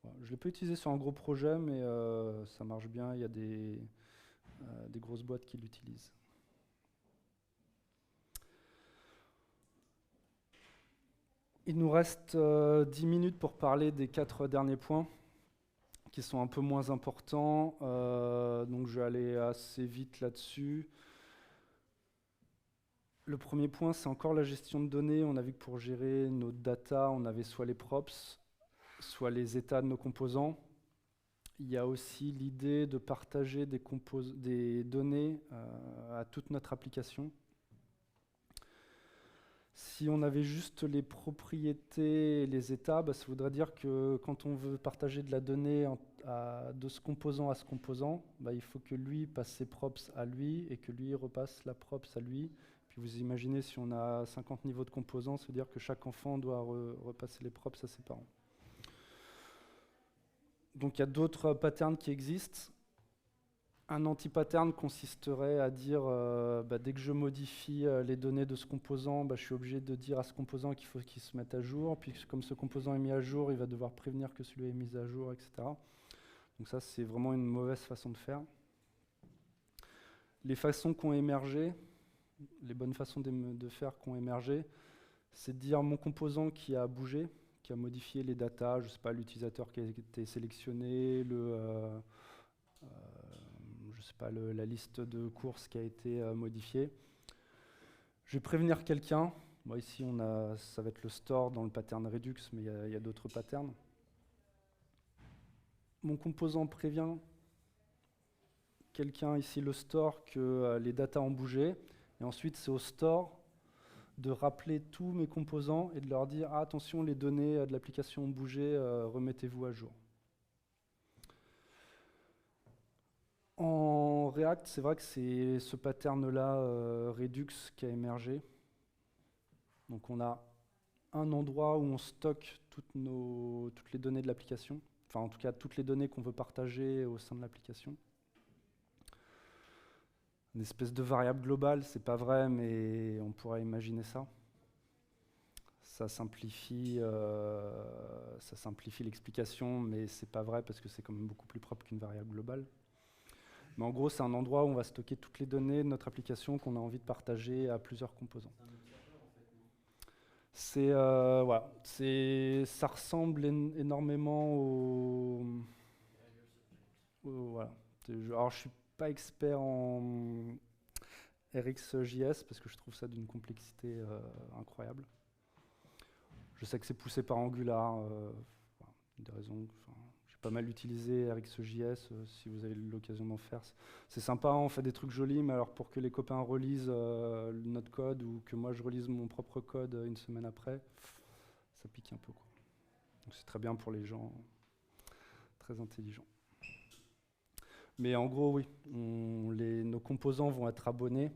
S1: voilà. Je ne l'ai pas utilisé sur un gros projet, mais ça marche bien, il y a des grosses boîtes qui l'utilisent. Il nous reste 10 minutes pour parler des 4 derniers points qui sont un peu moins importants, donc je vais aller assez vite là-dessus. Le premier point, c'est encore la gestion de données. On a vu que pour gérer nos data, on avait soit les props, soit les états de nos composants. Il y a aussi l'idée de partager des données à toute notre application. Si on avait juste les propriétés et les états, ça voudrait dire que quand on veut partager de la donnée de ce composant à ce composant, il faut que lui passe ses props à lui et que lui repasse la props à lui. Puis vous imaginez, si on a 50 niveaux de composants, ça veut dire que chaque enfant doit repasser les props à ses parents. Donc il y a d'autres patterns qui existent. Un anti-pattern consisterait à dire, dès que je modifie les données de ce composant, je suis obligé de dire à ce composant qu'il faut qu'il se mette à jour. Puis comme ce composant est mis à jour, il va devoir prévenir que celui-là est mis à jour, etc. Donc ça, c'est vraiment une mauvaise façon de faire. Les façons qui ont émergé, les bonnes façons de faire qui ont émergé, c'est de dire mon composant qui a bougé, qui a modifié les datas, je ne sais pas, l'utilisateur qui a été sélectionné, je sais pas, la liste de courses qui a été modifiée. Je vais prévenir quelqu'un. Bon, ici, ça va être le store dans le pattern Redux, mais il y a d'autres patterns. Mon composant prévient quelqu'un, ici le store, que les datas ont bougé. Et ensuite, c'est au store de rappeler tous mes composants et de leur dire ah, attention, les données de l'application ont bougé, remettez-vous à jour. En React, c'est vrai que c'est ce pattern-là, Redux, qui a émergé. Donc on a un endroit où on stocke toutes les données de l'application, enfin en tout cas toutes les données qu'on veut partager au sein de l'application. Une espèce de variable globale, c'est pas vrai, mais on pourrait imaginer ça. Ça simplifie l'explication, mais c'est pas vrai parce que c'est quand même beaucoup plus propre qu'une variable globale. Mais en gros, c'est un endroit où on va stocker toutes les données de notre application qu'on a envie de partager à plusieurs composants. Voilà, ça ressemble énormément voilà. Alors, je suis pas expert en RxJS parce que je trouve ça d'une complexité incroyable. Je sais que c'est poussé par Angular, voilà, des raisons. J'ai pas mal utilisé RxJS, si vous avez l'occasion d'en faire. C'est sympa, on fait des trucs jolis, mais alors pour que les copains relisent notre code ou que moi je relise mon propre code une semaine après, ça pique un peu, quoi. Donc c'est très bien pour les gens très intelligents. Mais en gros, oui, nos composants vont être abonnés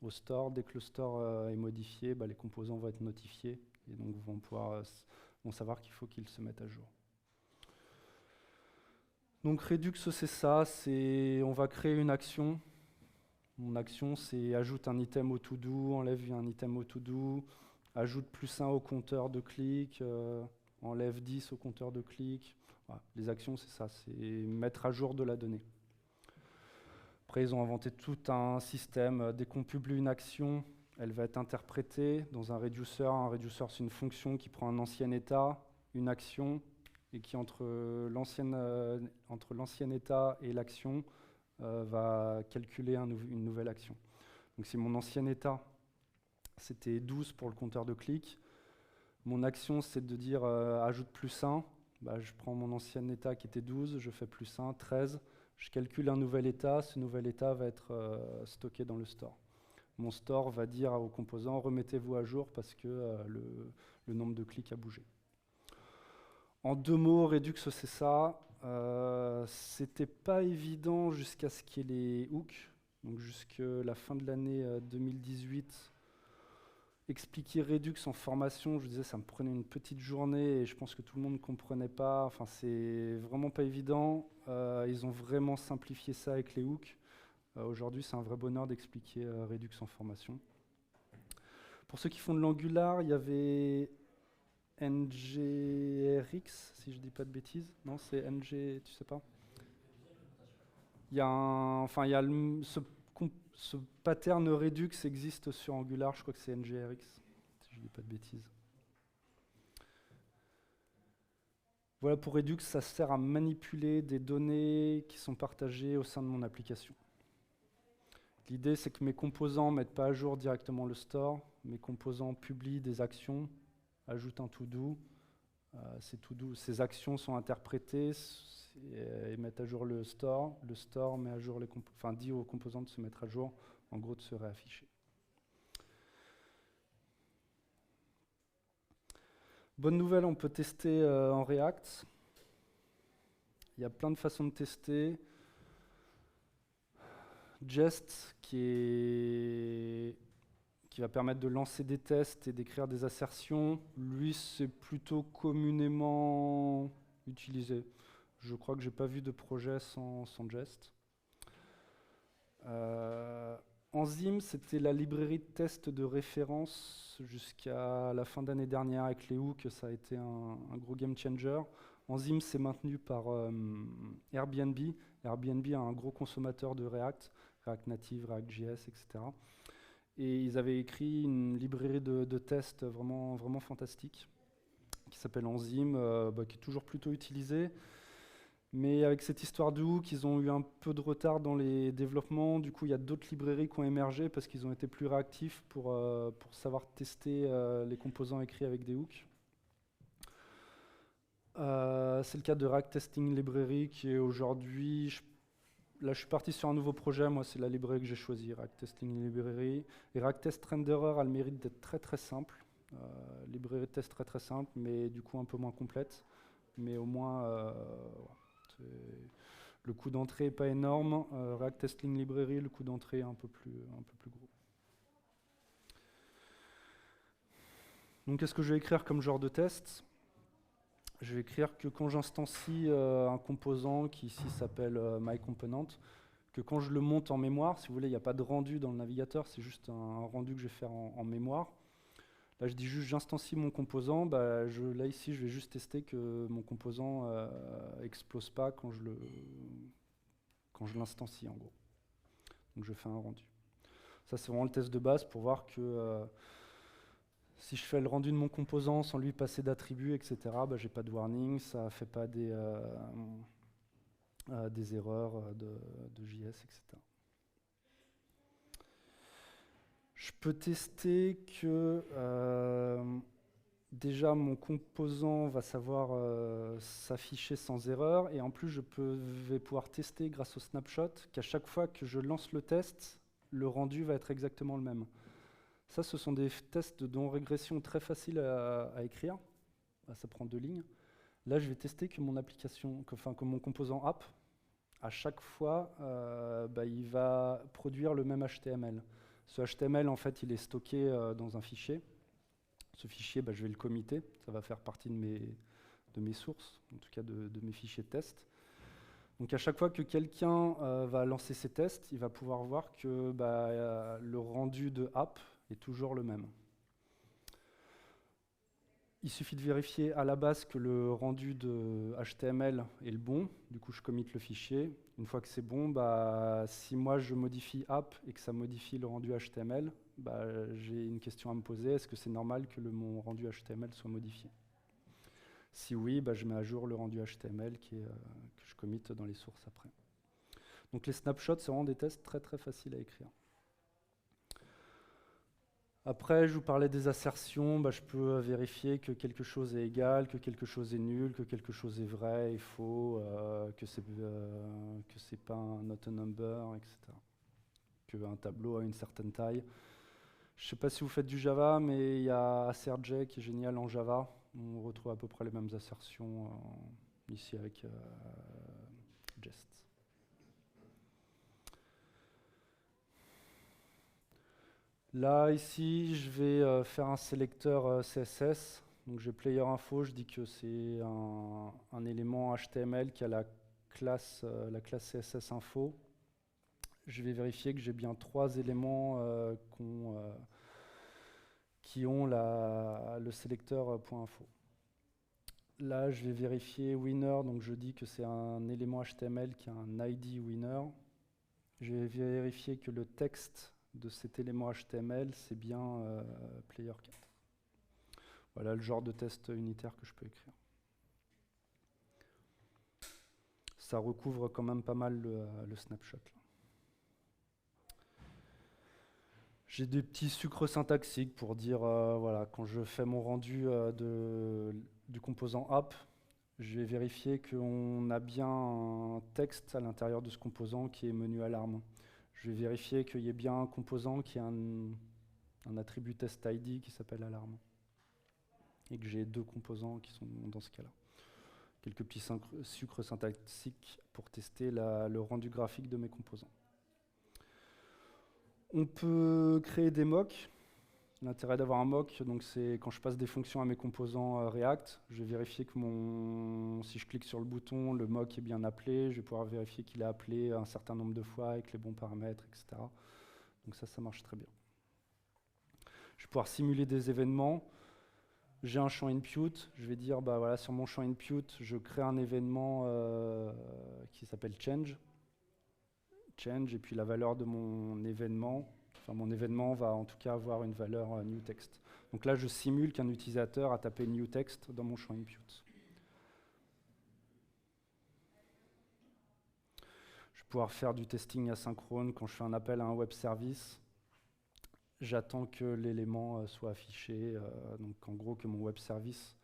S1: au store. Dès que le store est modifié, les composants vont être notifiés et donc vont savoir qu'il faut qu'ils se mettent à jour. Donc Redux, c'est ça, on va créer une action. Mon action, c'est ajoute un item au to-do, enlève un item au to-do, ajoute +1 au compteur de clics, enlève 10 au compteur de clics. Voilà. Les actions, c'est ça, c'est mettre à jour de la donnée. Après, ils ont inventé tout un système. Dès qu'on publie une action, elle va être interprétée dans un reducer. Un reducer, c'est une fonction qui prend un ancien état, une action, et qui, entre l'ancien état et l'action, va calculer une nouvelle action. Donc si mon ancien état, c'était 12 pour le compteur de clics, mon action, c'est de dire ajoute plus 1, bah, je prends mon ancien état qui était 12, je fais plus 1, 13, je calcule un nouvel état, ce nouvel état va être stocké dans le store. Mon store va dire au composant remettez-vous à jour parce que le nombre de clics a bougé. En 2 mots, Redux c'est ça. C'était pas évident jusqu'à ce qu'il y ait les hooks. Donc jusqu'à la fin de l'année 2018, expliquer Redux en formation, je disais ça me prenait une petite journée et je pense que tout le monde ne comprenait pas. Enfin, c'est vraiment pas évident. Ils ont vraiment simplifié ça avec les hooks. Aujourd'hui, c'est un vrai bonheur d'expliquer Redux en formation. Pour ceux qui font de l'Angular, il y avait NGRX, si je dis pas de bêtises. Non, c'est NG, tu sais pas. Il y a ce pattern Redux existe sur Angular, je crois que c'est NGRX, si je dis pas de bêtises. Voilà, pour Redux, ça sert à manipuler des données qui sont partagées au sein de mon application. L'idée, c'est que mes composants ne mettent pas à jour directement le store. Mes composants publient des actions, ajoutent un to-do. Ces actions sont interprétées et mettent à jour le store. Le store met à jour dit aux composants de se mettre à jour, en gros de se réafficher. Bonne nouvelle, on peut tester en React. Il y a plein de façons de tester. Jest, qui va permettre de lancer des tests et d'écrire des assertions, lui, c'est plutôt communément utilisé. Je crois que je n'ai pas vu de projet sans Jest. Enzyme, c'était la librairie de test de référence jusqu'à la fin d'année dernière avec les hooks, ça a été un gros game changer. Enzyme, c'est maintenu par Airbnb. Airbnb a un gros consommateur de React, React Native, React.js, etc. Et ils avaient écrit une librairie de tests vraiment, vraiment fantastique qui s'appelle Enzyme, qui est toujours plutôt utilisée. Mais avec cette histoire de hook, ils ont eu un peu de retard dans les développements. Du coup, il y a d'autres librairies qui ont émergé parce qu'ils ont été plus réactifs pour savoir tester les composants écrits avec des hooks. C'est le cas de React Testing Library qui est aujourd'hui... Là, je suis parti sur un nouveau projet. Moi, c'est la librairie que j'ai choisie, React Testing Library. Et React Test Renderer a le mérite d'être très très simple. Librairie de test très très simple, mais du coup un peu moins complète. Mais au moins, le coût d'entrée n'est pas énorme. React Testing Library, le coût d'entrée est un peu plus gros. Donc, qu'est-ce que je vais écrire comme genre de test ? Je vais écrire que quand j'instancie un composant qui ici s'appelle myComponent, que quand je le monte en mémoire, si vous voulez, il n'y a pas de rendu dans le navigateur, c'est juste un rendu que je vais faire en mémoire. Là, je dis juste j'instancie mon composant. Là, ici, je vais juste tester que mon composant explose pas quand je l'instancie, en gros. Donc, je fais un rendu. Ça, c'est vraiment le test de base pour voir que si je fais le rendu de mon composant sans lui passer d'attributs, etc., j'ai pas de warning, ça ne fait pas des erreurs de JS, etc. Je peux tester que déjà mon composant va savoir s'afficher sans erreur, et en plus je vais pouvoir tester grâce au snapshot qu'à chaque fois que je lance le test, le rendu va être exactement le même. Ça, ce sont des tests de régression très faciles à écrire. Ça prend 2 lignes. Là, je vais tester que mon application, que mon composant app, à chaque fois, il va produire le même HTML. Ce HTML, en fait, il est stocké dans un fichier. Ce fichier, je vais le committer. Ça va faire partie de mes sources, en tout cas de mes fichiers de test. Donc à chaque fois que quelqu'un va lancer ses tests, il va pouvoir voir que le rendu de app est toujours le même. Il suffit de vérifier à la base que le rendu de HTML est le bon. Du coup, je commit le fichier. Une fois que c'est bon, si moi je modifie app et que ça modifie le rendu HTML, j'ai une question à me poser. Est-ce que c'est normal que mon rendu HTML soit modifié ? Si oui, je mets à jour le rendu HTML que je commit dans les sources après. Donc les snapshots, c'est vraiment des tests très très faciles à écrire. Après, je vous parlais des assertions. Je peux vérifier que quelque chose est égal, que quelque chose est nul, que quelque chose est vrai et faux, que c'est pas un not a number, etc. Qu'un tableau a une certaine taille. Je ne sais pas si vous faites du Java, mais il y a assertj qui est génial en Java. On retrouve à peu près les mêmes assertions ici avec Jest. Là, ici, je vais faire un sélecteur CSS. Donc j'ai player info, je dis que c'est un élément HTML qui a la classe CSS info. Je vais vérifier que j'ai bien 3 éléments qui ont le sélecteur .info. Là, je vais vérifier winner, donc je dis que c'est un élément HTML qui a un ID winner. Je vais vérifier que le texte de cet élément HTML, c'est bien player 4. Voilà le genre de test unitaire que je peux écrire. Ça recouvre quand même pas mal le snapshot. J'ai des petits sucres syntaxiques pour dire, voilà, quand je fais mon rendu du composant app, je vais vérifier qu'on a bien un texte à l'intérieur de ce composant qui est menu alarme. Je vais vérifier qu'il y ait bien un composant qui a un attribut test ID qui s'appelle alarme. Et que j'ai 2 composants qui sont dans ce cas-là. Quelques petits sucres syntaxiques pour tester le rendu graphique de mes composants. On peut créer des mocks. L'intérêt d'avoir un mock, c'est quand je passe des fonctions à mes composants React, je vais vérifier que si je clique sur le bouton, le mock est bien appelé. Je vais pouvoir vérifier qu'il est appelé un certain nombre de fois avec les bons paramètres, etc. Donc ça marche très bien. Je vais pouvoir simuler des événements. J'ai un champ input. Je vais dire, voilà, sur mon champ input, je crée un événement qui s'appelle change. Change, et puis la valeur de mon événement. Enfin, mon événement va en tout cas avoir une valeur new text. Donc là, je simule qu'un utilisateur a tapé new text dans mon champ input. Je vais pouvoir faire du testing asynchrone quand je fais un appel à un web service. J'attends que l'élément soit affiché. Donc en gros, que mon web service,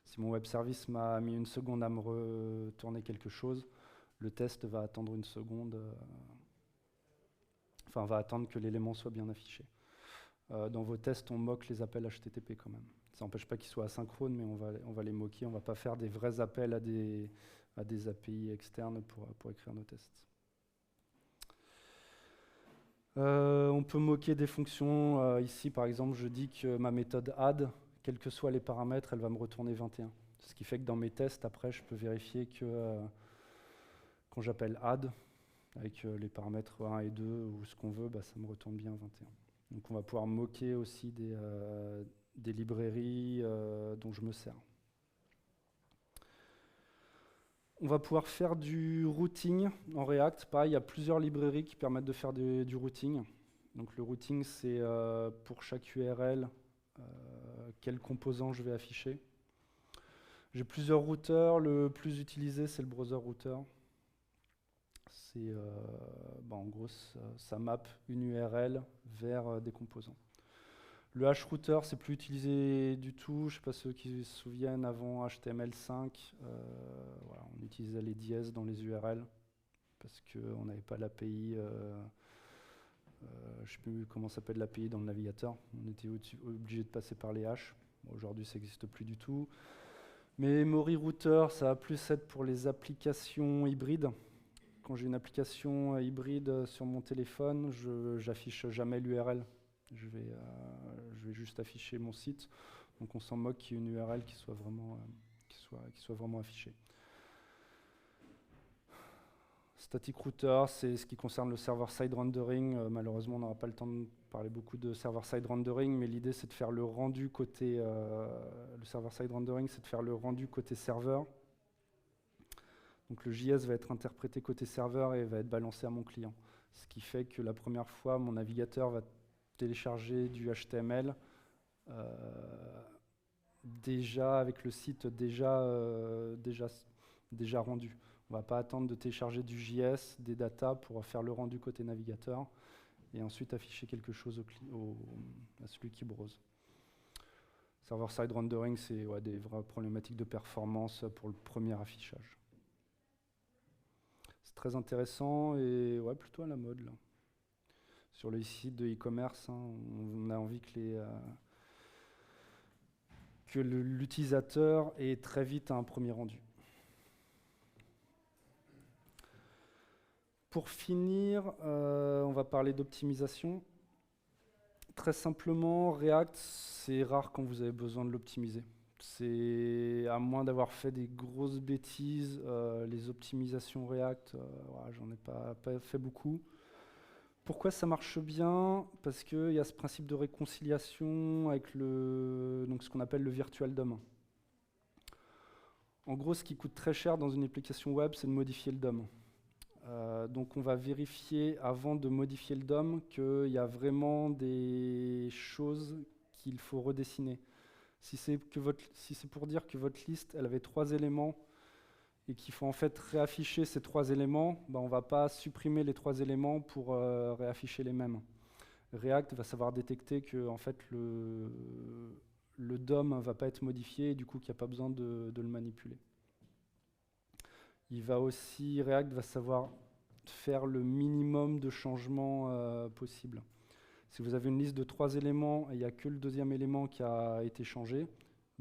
S1: si mon web service m'a mis une seconde à me retourner quelque chose, le test va attendre une seconde. Enfin, va attendre que l'élément soit bien affiché. Dans vos tests, on moque les appels HTTP quand même. Ça n'empêche pas qu'ils soient asynchrones, mais on va les moquer. On ne va pas faire des vrais appels à des API externes pour écrire nos tests. On peut moquer des fonctions. Ici, par exemple, je dis que ma méthode add, quels que soient les paramètres, elle va me retourner 21. Ce qui fait que dans mes tests, après, je peux vérifier que quand j'appelle add, avec les paramètres 1 et 2 ou ce qu'on veut, ça me retourne bien 21. Donc on va pouvoir moquer aussi des librairies dont je me sers. On va pouvoir faire du routing en React. Pareil, il y a plusieurs librairies qui permettent de faire du routing. Donc le routing, c'est pour chaque URL, quel composant je vais afficher. J'ai plusieurs routeurs. Le plus utilisé, c'est le browser router. En gros, ça map une URL vers des composants. Le hashrouter, c'est plus utilisé du tout. Je ne sais pas ceux qui se souviennent, avant HTML5, voilà, on utilisait les dièses dans les URL parce qu'on n'avait pas l'API, je ne sais plus comment s'appelle l'API dans le navigateur. On était obligé de passer par les hash. Aujourd'hui, ça n'existe plus du tout. Mais Mori Router, ça va plus être pour les applications hybrides. Quand j'ai une application hybride sur mon téléphone, je n'affiche jamais l'URL. Je vais juste afficher mon site. Donc on s'en moque qu'il y ait une URL qui soit vraiment affichée. Static Router, c'est ce qui concerne le server-side rendering. Malheureusement, on n'aura pas le temps de parler beaucoup de server-side rendering, mais l'idée c'est de faire le rendu côté le server-side rendering, c'est de faire le rendu côté serveur. Donc le JS va être interprété côté serveur et va être balancé à mon client. Ce qui fait que la première fois, mon navigateur va télécharger du HTML, déjà avec le site déjà rendu. On ne va pas attendre de télécharger du JS, des datas pour faire le rendu côté navigateur et ensuite afficher quelque chose à celui qui browse. Server-side rendering, c'est des vraies problématiques de performance pour le premier affichage. C'est très intéressant et plutôt à la mode là. Sur les sites de e-commerce, on a envie que l'utilisateur ait très vite un premier rendu. Pour finir, on va parler d'optimisation. Très simplement, React, c'est rare quand vous avez besoin de l'optimiser. C'est à moins d'avoir fait des grosses bêtises, les optimisations React, j'en ai pas fait beaucoup. Pourquoi ça marche bien? Parce qu'il y a ce principe de réconciliation avec ce qu'on appelle le virtual DOM. En gros, ce qui coûte très cher dans une application web, c'est de modifier le DOM. Donc on va vérifier avant de modifier le DOM qu'il y a vraiment des choses qu'il faut redessiner. Si c'est pour dire que votre liste elle avait 3 éléments et qu'il faut en fait réafficher ces 3 éléments, on ne va pas supprimer les 3 éléments pour réafficher les mêmes. React va savoir détecter que en fait, le DOM ne va pas être modifié et du coup qu'il n'y a pas besoin de le manipuler. React va savoir faire le minimum de changements possible. Si vous avez une liste de 3 éléments et il n'y a que le 2e élément qui a été changé,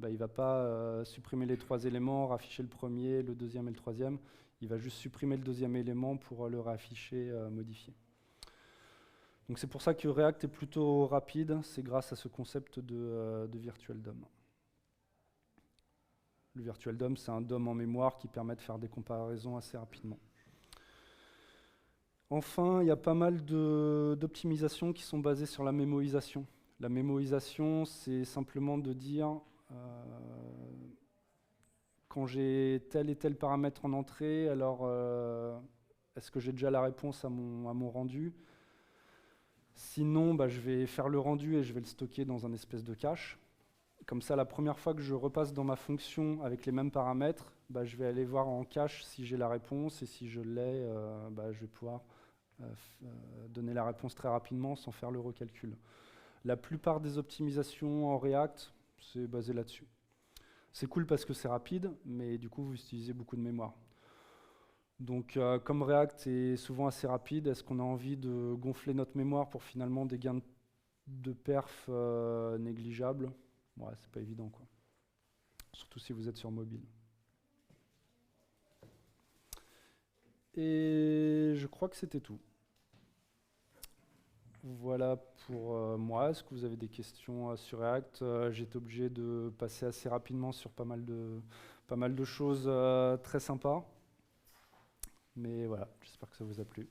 S1: il ne va pas supprimer les 3 éléments, rafficher le premier, le 2e et le 3e. Il va juste supprimer le 2e élément pour le réafficher modifié. Donc c'est pour ça que React est plutôt rapide, c'est grâce à ce concept de virtual DOM. Le virtual DOM, c'est un DOM en mémoire qui permet de faire des comparaisons assez rapidement. Enfin, il y a pas mal d'optimisations qui sont basées sur la mémorisation. La mémorisation, c'est simplement de dire quand j'ai tel et tel paramètre en entrée, alors est-ce que j'ai déjà la réponse à mon rendu? Sinon, je vais faire le rendu et je vais le stocker dans un espèce de cache. Comme ça, la première fois que je repasse dans ma fonction avec les mêmes paramètres, je vais aller voir en cache si j'ai la réponse et si je l'ai, je vais pouvoir donner la réponse très rapidement sans faire le recalcul. La plupart des optimisations en React, c'est basé là-dessus. C'est cool parce que c'est rapide, mais du coup, vous utilisez beaucoup de mémoire. Donc, comme React est souvent assez rapide, est-ce qu'on a envie de gonfler notre mémoire pour finalement des gains de perf négligeables? Ouais, c'est pas évident, quoi. Surtout si vous êtes sur mobile. Et je crois que c'était tout. Voilà pour moi. Est-ce que vous avez des questions sur React? J'étais obligé de passer assez rapidement sur pas mal de choses très sympas. Mais voilà, j'espère que ça vous a plu.